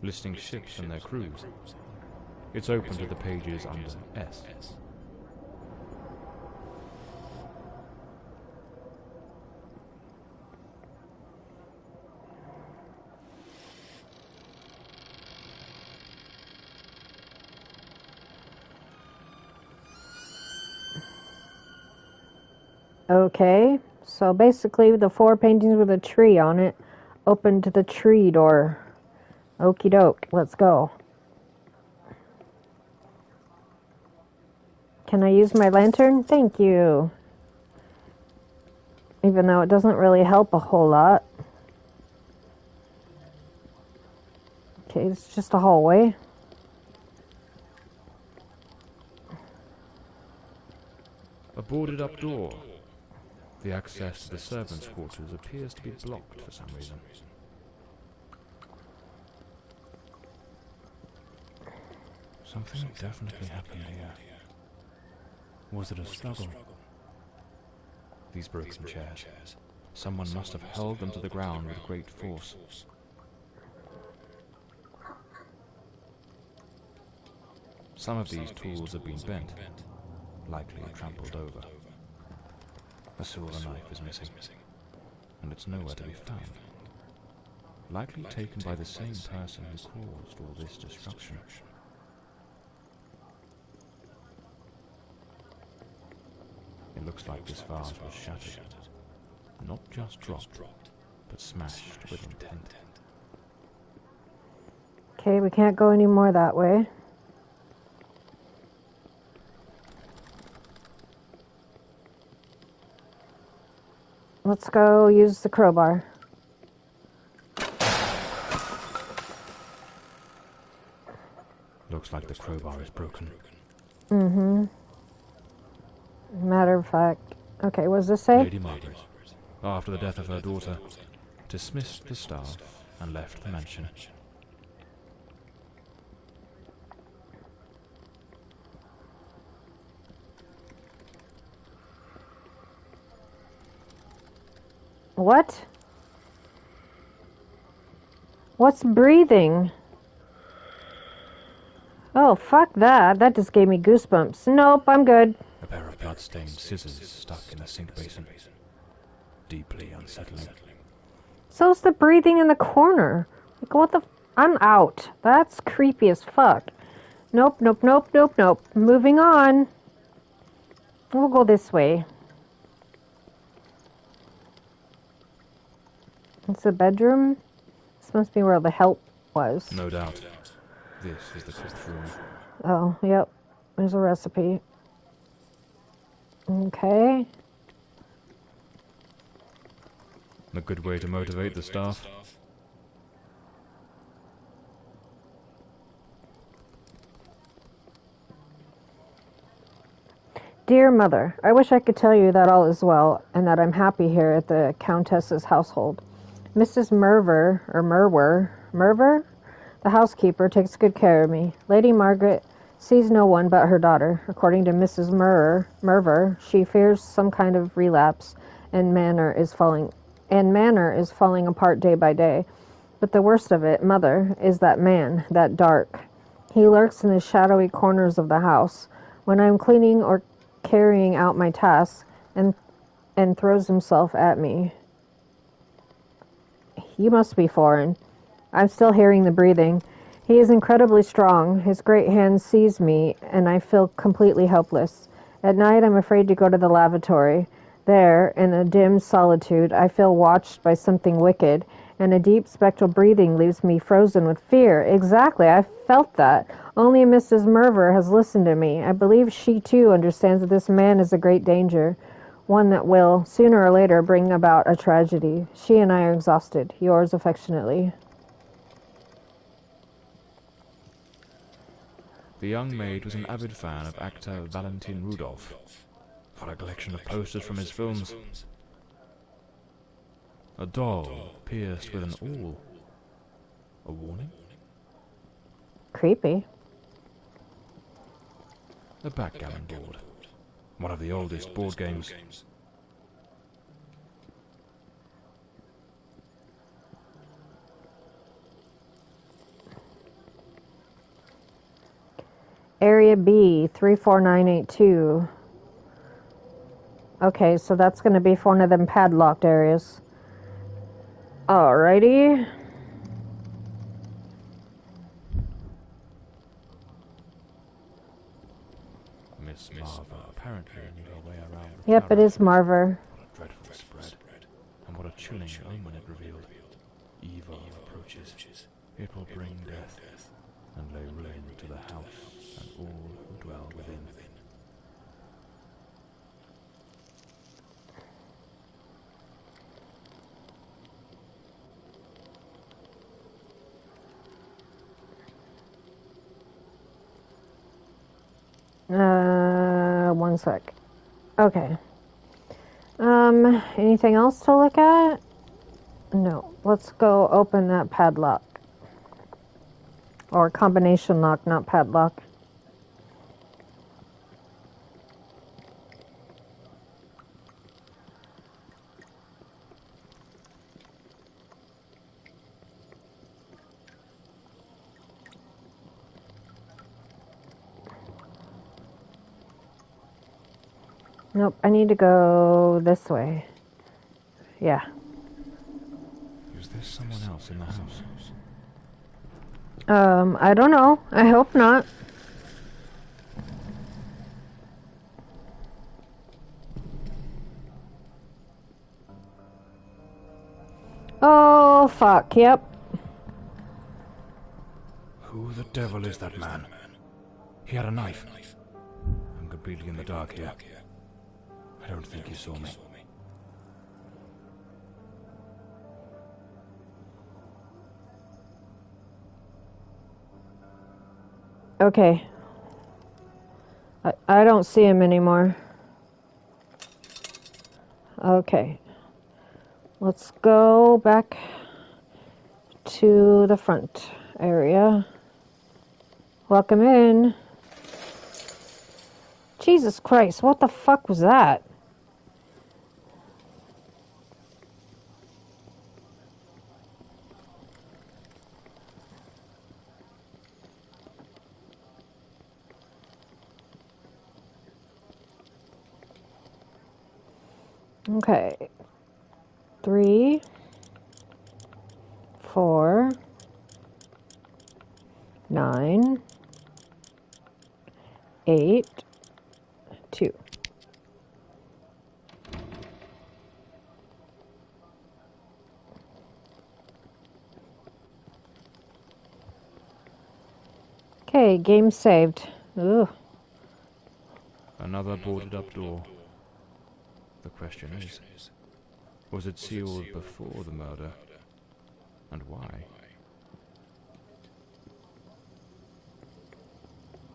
listing ships and their crews. It's open to the pages under S. Okay, so basically the 4 paintings with a tree on it opened to the tree door. Okie doke, let's go. Can I use my lantern? Thank you. Even though it doesn't really help a whole lot. Okay, it's just a hallway. A boarded-up door. The access to the servants' quarters appears to be blocked for some reason. Something definitely happened here. Was it a struggle? These broken chairs. Someone must have held them to the ground with great force. Some of these tools have been bent, likely trampled over. A silver knife is missing, and it's nowhere to be found. Likely taken by the same person who caused all this destruction. It looks like this vase was shattered. Not just dropped, but smashed with intent. Okay, we can't go any more that way. Let's go use the crowbar. Looks like the crowbar is broken. Mm-hmm. Matter of fact. Okay, what does this say? Lady Margaret, after the death of her daughter, dismissed the staff and left the mansion. What? What's breathing? Oh, fuck that. That just gave me goosebumps. Nope, I'm good. A pair of blood-stained scissors stuck in the sink basin. Deeply unsettling. So's the breathing in the corner. Like, what the I'm out. That's creepy as fuck. Nope, nope, nope, nope, nope. Moving on. We'll go this way. It's a bedroom. This must be where the help was. No doubt. This is the cook's room. Oh, yep. There's a recipe. Okay. A good way to motivate the staff. Dear Mother, I wish I could tell you that all is well, and that I'm happy here at the Countess's household. Mrs. Merver, the housekeeper, takes good care of me. Lady Margaret sees no one but her daughter. According to Mrs. Merver, she fears some kind of relapse, and Manor is falling apart day by day. But the worst of it, Mother, is that man, that Dark. He lurks in the shadowy corners of the house when I'm cleaning or carrying out my tasks, and throws himself at me. You must be foreign. I'm still hearing the breathing. He is incredibly strong. His great hand seize me, and I feel completely helpless. At night, I'm afraid to go to the lavatory. There, in a dim solitude, I feel watched by something wicked, and a deep spectral breathing leaves me frozen with fear. Exactly, I felt that. Only Mrs. Merver has listened to me. I believe she, too, understands that this man is a great danger, one that will, sooner or later, bring about a tragedy. She and I are exhausted. Yours affectionately. The young maid was an avid fan of actor Valentin Rudolph. What a collection of posters from his films. A doll pierced with an awl. A warning? Creepy. A backgammon board. One of the oldest board games. Area B, 34982. Okay, so that's going to be for one of them padlocked areas. Alrighty. Miss Marva apparently knew her way around. Yep, it is Marver. What a dreadful spread, and what a chilling omen it revealed. Evil approaches. It will bring death, and lay ruin to the house and all who dwell within. One sec. Okay. Anything else to look at? No. Let's go open that padlock. Or combination lock, not padlock. Nope, I need to go this way. Yeah. Is there someone else in the house? I don't know. I hope not. Oh, fuck, yep. Who the devil is that man? He had a knife. I'm completely in the dark here. I don't think he saw me. Okay. I don't see him anymore. Okay. Let's go back to the front area. Welcome in. Jesus Christ, what the fuck was that? Okay. 3, 4, 9, 8, 2. Okay, game saved. Ugh. Another boarded up door. The question is, was it sealed before the murder? And why?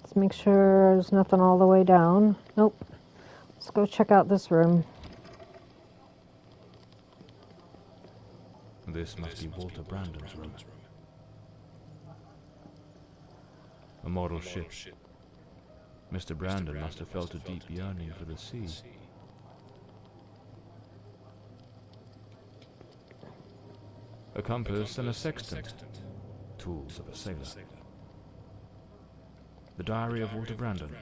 Let's make sure there's nothing all the way down. Nope. Let's go check out this room. This must be Walter Brandon's room. A model ship. Mr. Brandon must have felt a deep yearning for the sea. A compass and a sextant. Tools of a sailor. The diary of Walter Brandon.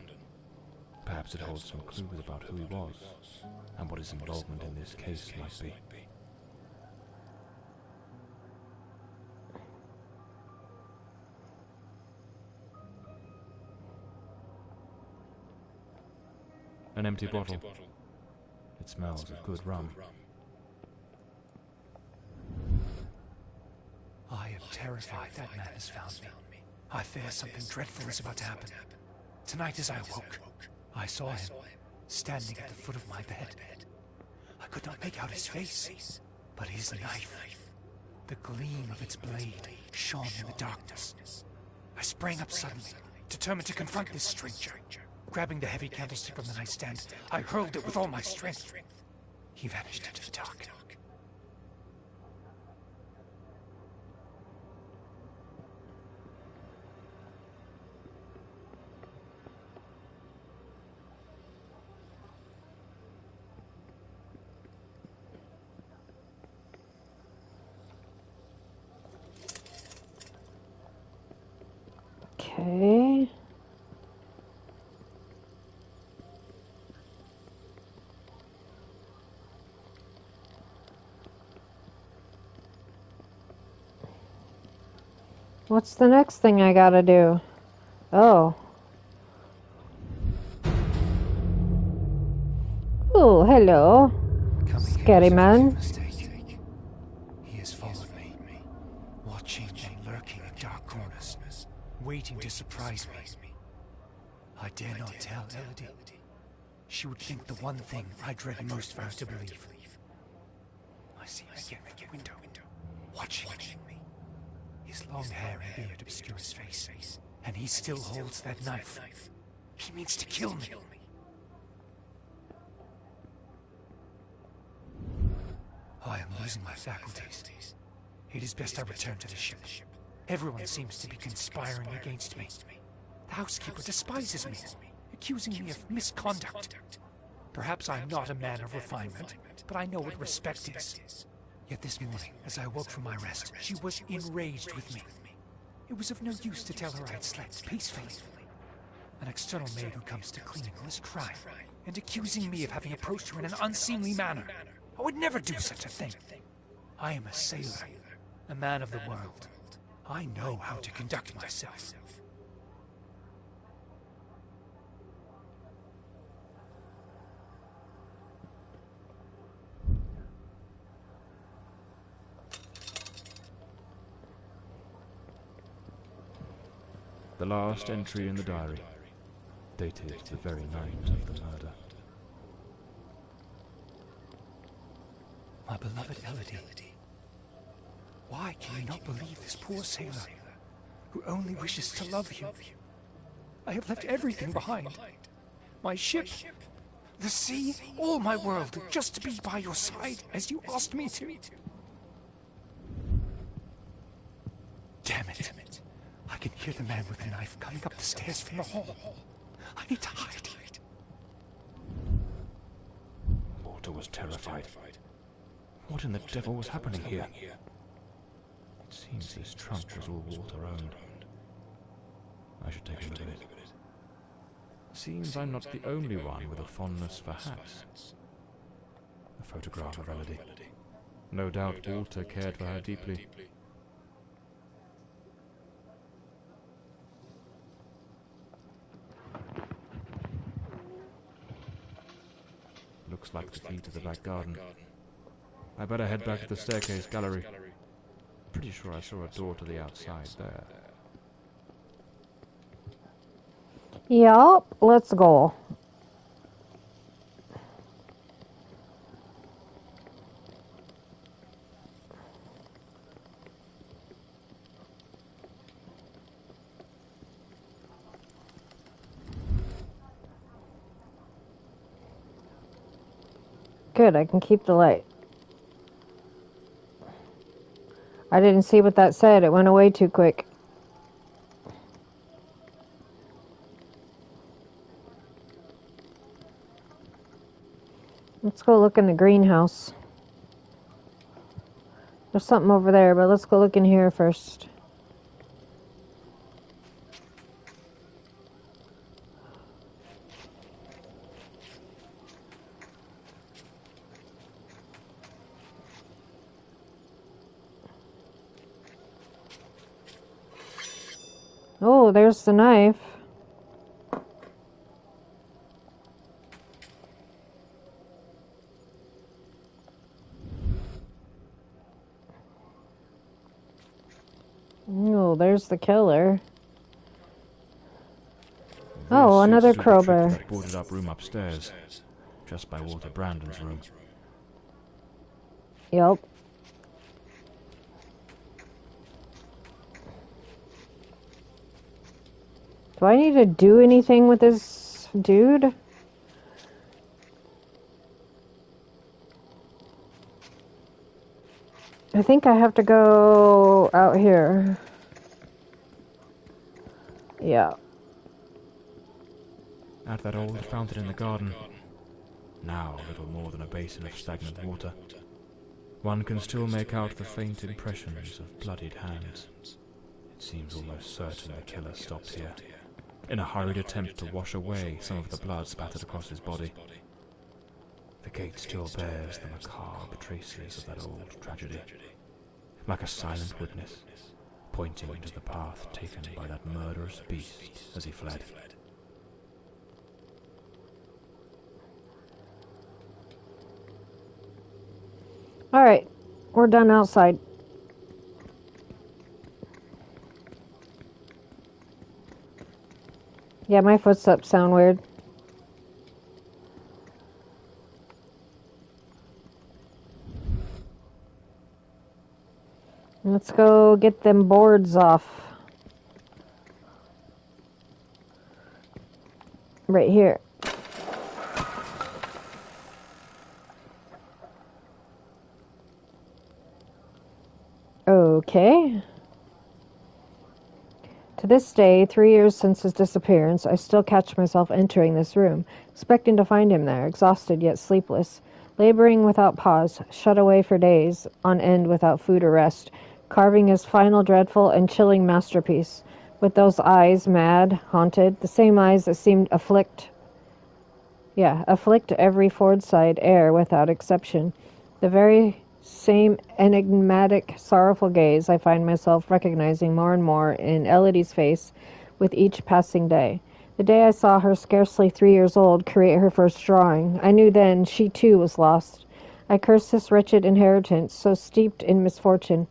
Perhaps it holds some clues about who he was, and what his involvement in this case might be. An empty bottle. It smells of good rum. I am terrified that man has found me. I fear something dreadful is about to happen. Tonight as I awoke, I saw him standing at the foot of my bed. I could not make out his face, but his knife. The gleam of its blade shone in the darkness. I sprang up suddenly, determined to confront this stranger. Grabbing the heavy candlestick from the nightstand, I hurled it with all my strength. He vanished into the dark. Okay. What's the next thing I gotta do? Oh. Oh, hello. Scary man. He has followed me, watching and lurking in dark corners, waiting to surprise me. I dare not tell Elodie. She would think the one thing I dread most for her to believe. I see him again through the window, watching me. His long hair and beard obscure his face, and he still holds that knife. He means to kill me. Oh, I am losing my faculties. It is best I return to the ship. Everyone seems to be conspiring against me. The housekeeper despises me, accusing me of misconduct. Perhaps I'm not a man of refinement, but I know what respect is. Yet this morning, as I awoke from my rest, she was enraged with me. It was of no use to tell her I had slept peacefully. An external maid who comes to clean was crying and accusing me of having approached her in an unseemly manner. I would never do such a thing. I am a sailor, a man of the world. I know how to conduct myself. The last entry in the diary, dated the very night of the murder. My beloved Elodie, why can you not believe this poor sailor, who only wishes to love you? I have left everything behind. My ship, the sea, all my world, just to be by your side, as you asked me to. Damn it. I can hear the man with the knife coming up the stairs from the hall. I need to hide. Walter was terrified. What in the devil was happening here? It seems this trunk was all Walter owned. I should take a look at it. Seems I'm not the only one with a fondness for hats. A photograph of Elodie. No doubt Walter cared for her deeply. Looks like the key to the back garden. I better head back to the staircase gallery. Pretty sure I saw a door to the outside there. Yup, let's go. Good, I can keep the light. I didn't see what that said. It went away too quick. Let's go look in the greenhouse. There's something over there, but let's go look in here first. Oh, there's the knife. Oh, there's the killer. Oh, another crowbar. That boarded up room upstairs, just by Walter Brandon's room. Yep. Do I need to do anything with this dude? I think I have to go out here. Yeah. At that old fountain in the garden. Now little more than a basin of stagnant water. One can still make out the faint impressions of bloodied hands. It seems almost certain the killer stopped here, in a hurried attempt to wash away some of the blood spattered across his body. The gate still bears the macabre traces of that old tragedy, like a silent witness, pointing to the path taken by that murderous beast as he fled. Alright, we're done outside. Yeah, my footsteps sound weird. Let's go get them boards off. Right here. Okay. To this day, 3 years since his disappearance, I still catch myself entering this room, expecting to find him there, exhausted yet sleepless, laboring without pause, shut away for days on end without food or rest, carving his final dreadful and chilling masterpiece, with those eyes, mad, haunted, the same eyes that seemed afflict every Fordside heir without exception. The very same enigmatic, sorrowful gaze I find myself recognizing more and more in Elodie's face with each passing day. The day I saw her, scarcely 3 years old, create her first drawing, I knew then she too was lost. I cursed this wretched inheritance, so steeped in misfortune.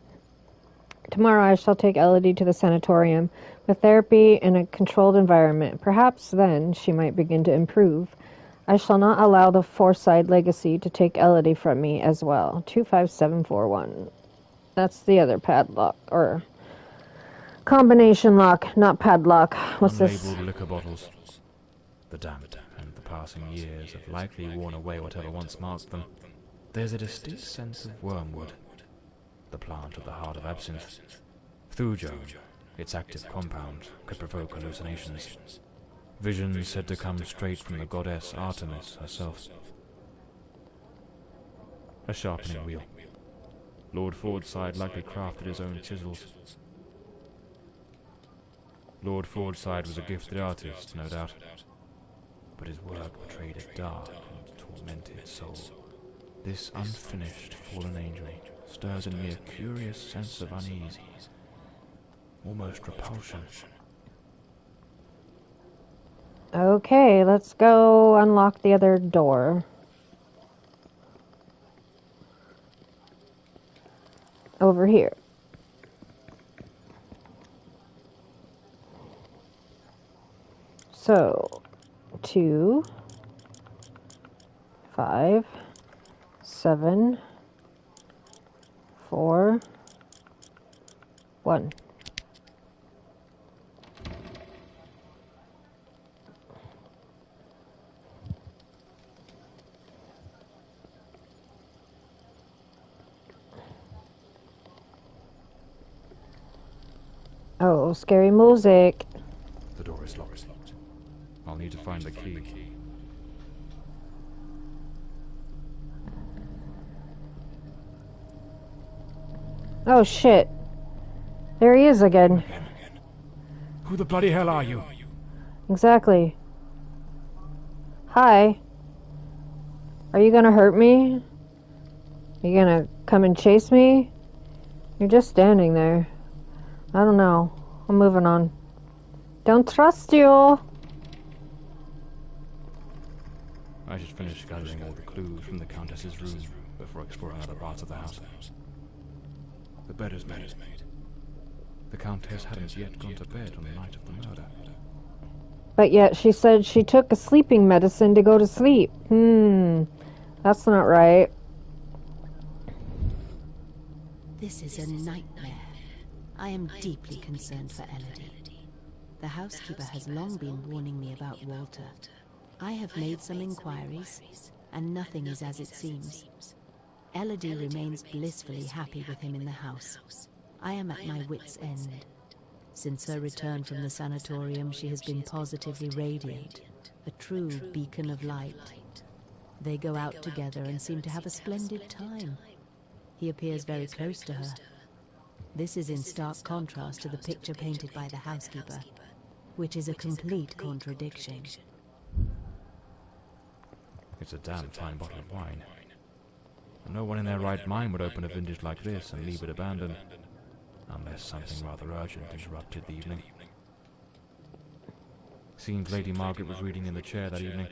Tomorrow I shall take Elodie to the sanatorium, with therapy in a controlled environment. Perhaps then she might begin to improve. I shall not allow the Fordside legacy to take Elodie from me as well. 25741. That's the other padlock, or combination lock, not padlock. What's this? Unlabeled liquor bottles. The damp and the passing years have likely worn away whatever once marked them. There's a distinct sense of wormwood, the plant at the heart of absinthe. Thujo, its active compound, could provoke hallucinations. Visions said to come straight from the goddess Artemis herself. A sharpening wheel. Lord Fordside likely crafted his own chisels. Lord Fordside was a gifted artist, no doubt, but his work betrayed a dark and tormented soul. This unfinished fallen angel stirs in me a curious sense of unease, almost repulsion. Okay, let's go unlock the other door. Over here. So, 2, 5, 7, 4, 1. Oh, scary music. The door is locked. I'll need to find the key. Oh shit. There he is again. Who the bloody hell are you? Exactly. Hi. Are you gonna hurt me? Are you gonna come and chase me? You're just standing there. I don't know. I'm moving on. Don't trust you. I should finish gathering all the clues from the Countess's room before exploring other parts of the house. The bed is made. The Countess hadn't yet gone to bed on the night of the murder. But yet she said she took a sleeping medicine to go to sleep. That's not right. This is a nightmare. I am deeply concerned for Elodie. The housekeeper has long been warning me about Walter. I have made some inquiries, and nothing is as it seems. Elodie remains blissfully happy with him in the house. I am at my wit's end. Since her return from the sanatorium, she has been positively radiant, a true beacon of light. They go out together and seem to have a splendid time. He appears very close to her. This is in stark contrast to the picture painted by the housekeeper, which is a complete contradiction. It's a damn fine bottle of wine. No one in their right mind would open a vintage like this and leave it abandoned, unless something rather urgent interrupted the evening. Seems Lady Margaret was reading in the chair that evening.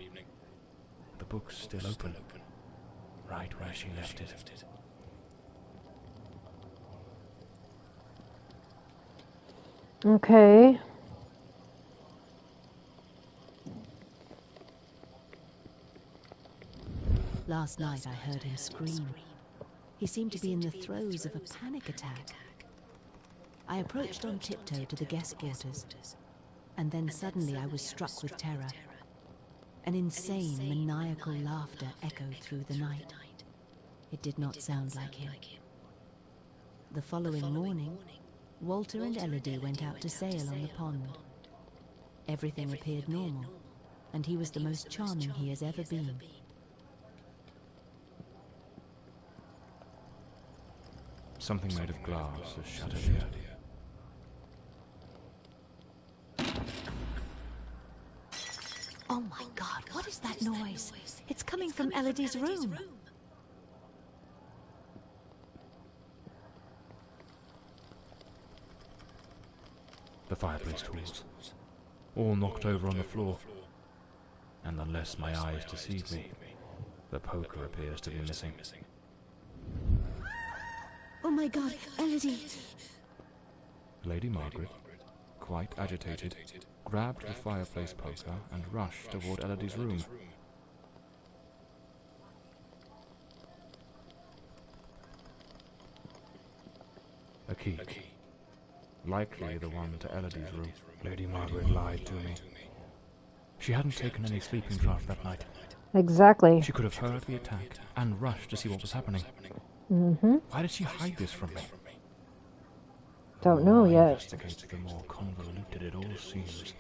The book's still open, right where she left it. Okay. Last night I heard him scream. He seemed to be in the throes of a panic attack. I approached on tiptoe to the guest quarters, and then suddenly I was struck with terror. An insane, maniacal laughter echoed through the night. It did not sound like him. The following morning, Walter and Elodie went out to sail on the pond. Everything appeared normal, and he was the most charming he has ever been. Something made of glass has shattered here. Oh my God, what is that noise? It's coming from Elodie's room. The fireplace tools, all knocked over on the floor. And unless my eyes deceive me, the poker appears to be missing. Oh my God, Elodie! Lady Margaret, quite agitated, grabbed the fireplace poker and rushed toward Elodie's room. A key. Likely the one to Elodie's room. Lady Margaret lied to me. She hadn't taken any sleeping draught that night. Exactly. She could have heard the attack and rushed to see what was happening. Mm-hmm. Why did she hide this from me? Don't know yet. Investigate, the more convoluted it all seems.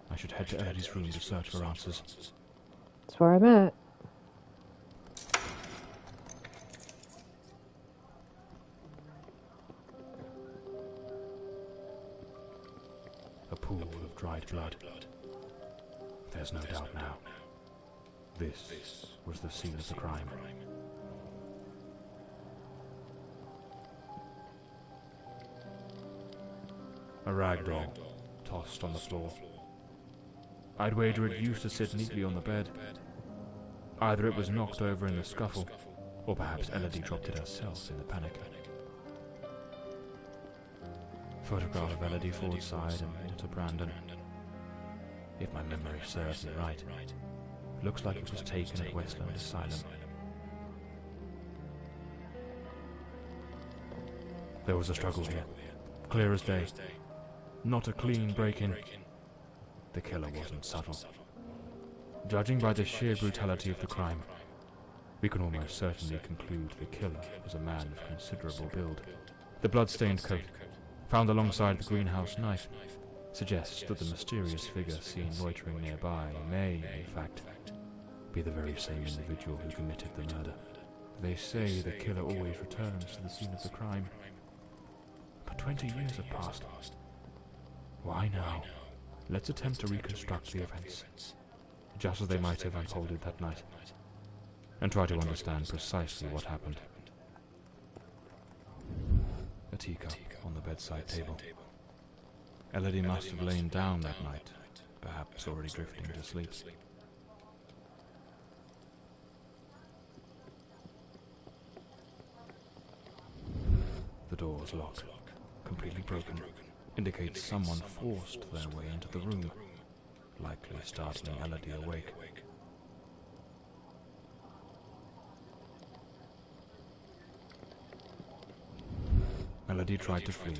I should head to Elodie's room to search for answers. That's where I'm at. A pool of dried blood. There's no doubt now. This was the scene of the crime. A rag doll, tossed on the floor. I'd wager it used to sit neatly on the bed. Either it was knocked over in the scuffle, or perhaps Elodie dropped it herself in the panic. Photograph of Lady Fordside and Walter Brandon. If my memory serves me right, looks like it was taken at Westland Asylum. There was a struggle here, clear as day. Not a clean break-in. The killer wasn't subtle. Judging by the sheer brutality of the crime, we can almost certainly conclude the killer was a man of considerable build. The blood-stained coat, found alongside the greenhouse knife, suggests that the mysterious figure seen loitering nearby may, in fact, be the very same individual who committed the murder. They say the killer always returns to the scene of the crime. But 20 years have passed. Why now? Let's attempt to reconstruct the events, just as they might have unfolded that night, and try to understand precisely what happened. A teacup on the bedside table. Elodie must have lain down that night, perhaps already drifting to sleep. The door's locked, completely broken, indicates someone forced their way into the room, likely startling Elodie awake. Elodie tried to flee,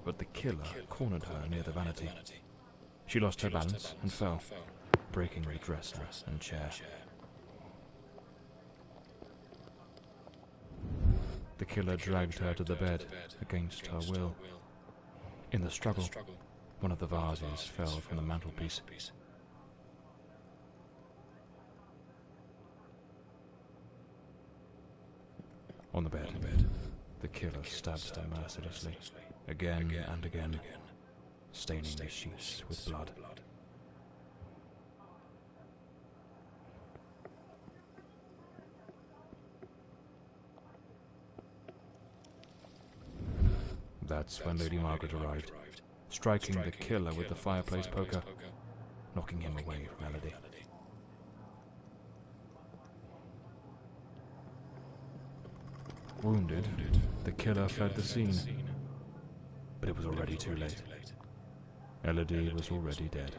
but the killer cornered her near the vanity. She lost her balance and fell, breaking the dresser and chair. The killer dragged her to the bed against her will. In the struggle, one of the vases fell from the mantelpiece. On the bed, the killer stabbed her mercilessly, again and again, staining the sheets with blood. That's when Lady Margaret arrived, striking the killer with the fireplace poker, knocking him away from Elodie. Wounded, the killer fled the scene, but it was already too late. Elodie was already dead.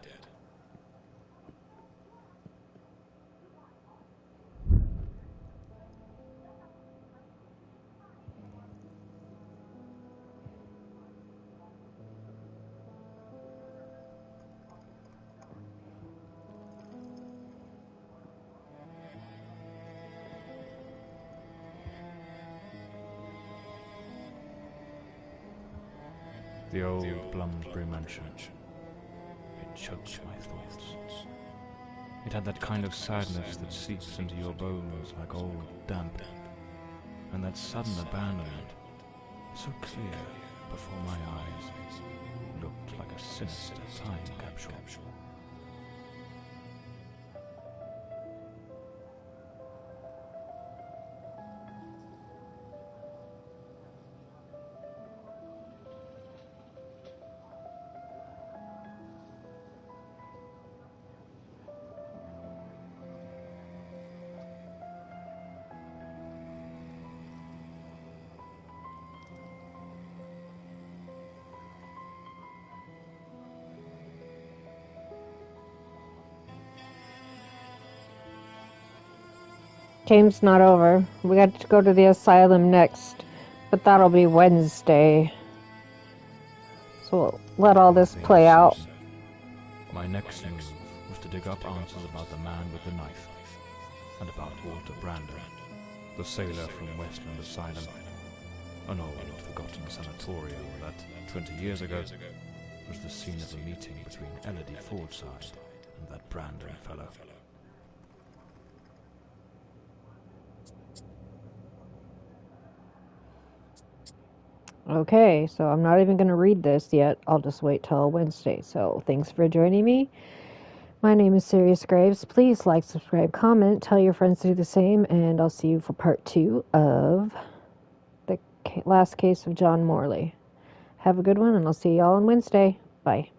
The old Bloomsbury mansion. It choked my thoughts. It had that kind of sadness that seeps into your bones like old damp, and that sudden abandonment, so clear before my eyes, looked like a sinister time capsule. Game's not over. We got to go to the asylum next, but that'll be Wednesday. So we'll let all this play out. My next move was to dig up answers about the man with the knife, and about Walter Brandon, the sailor from Westland Asylum, an old forgotten sanatorium that, 20 years ago, was the scene of a meeting between Lady Fordside and that Brandon fellow. Okay, so I'm not even going to read this yet. I'll just wait till Wednesday. So thanks for joining me. My name is Sirius Graves. Please like, subscribe, comment, tell your friends to do the same, and I'll see you for part 2 of the last case of John Morley. Have a good one, and I'll see y'all on Wednesday. Bye.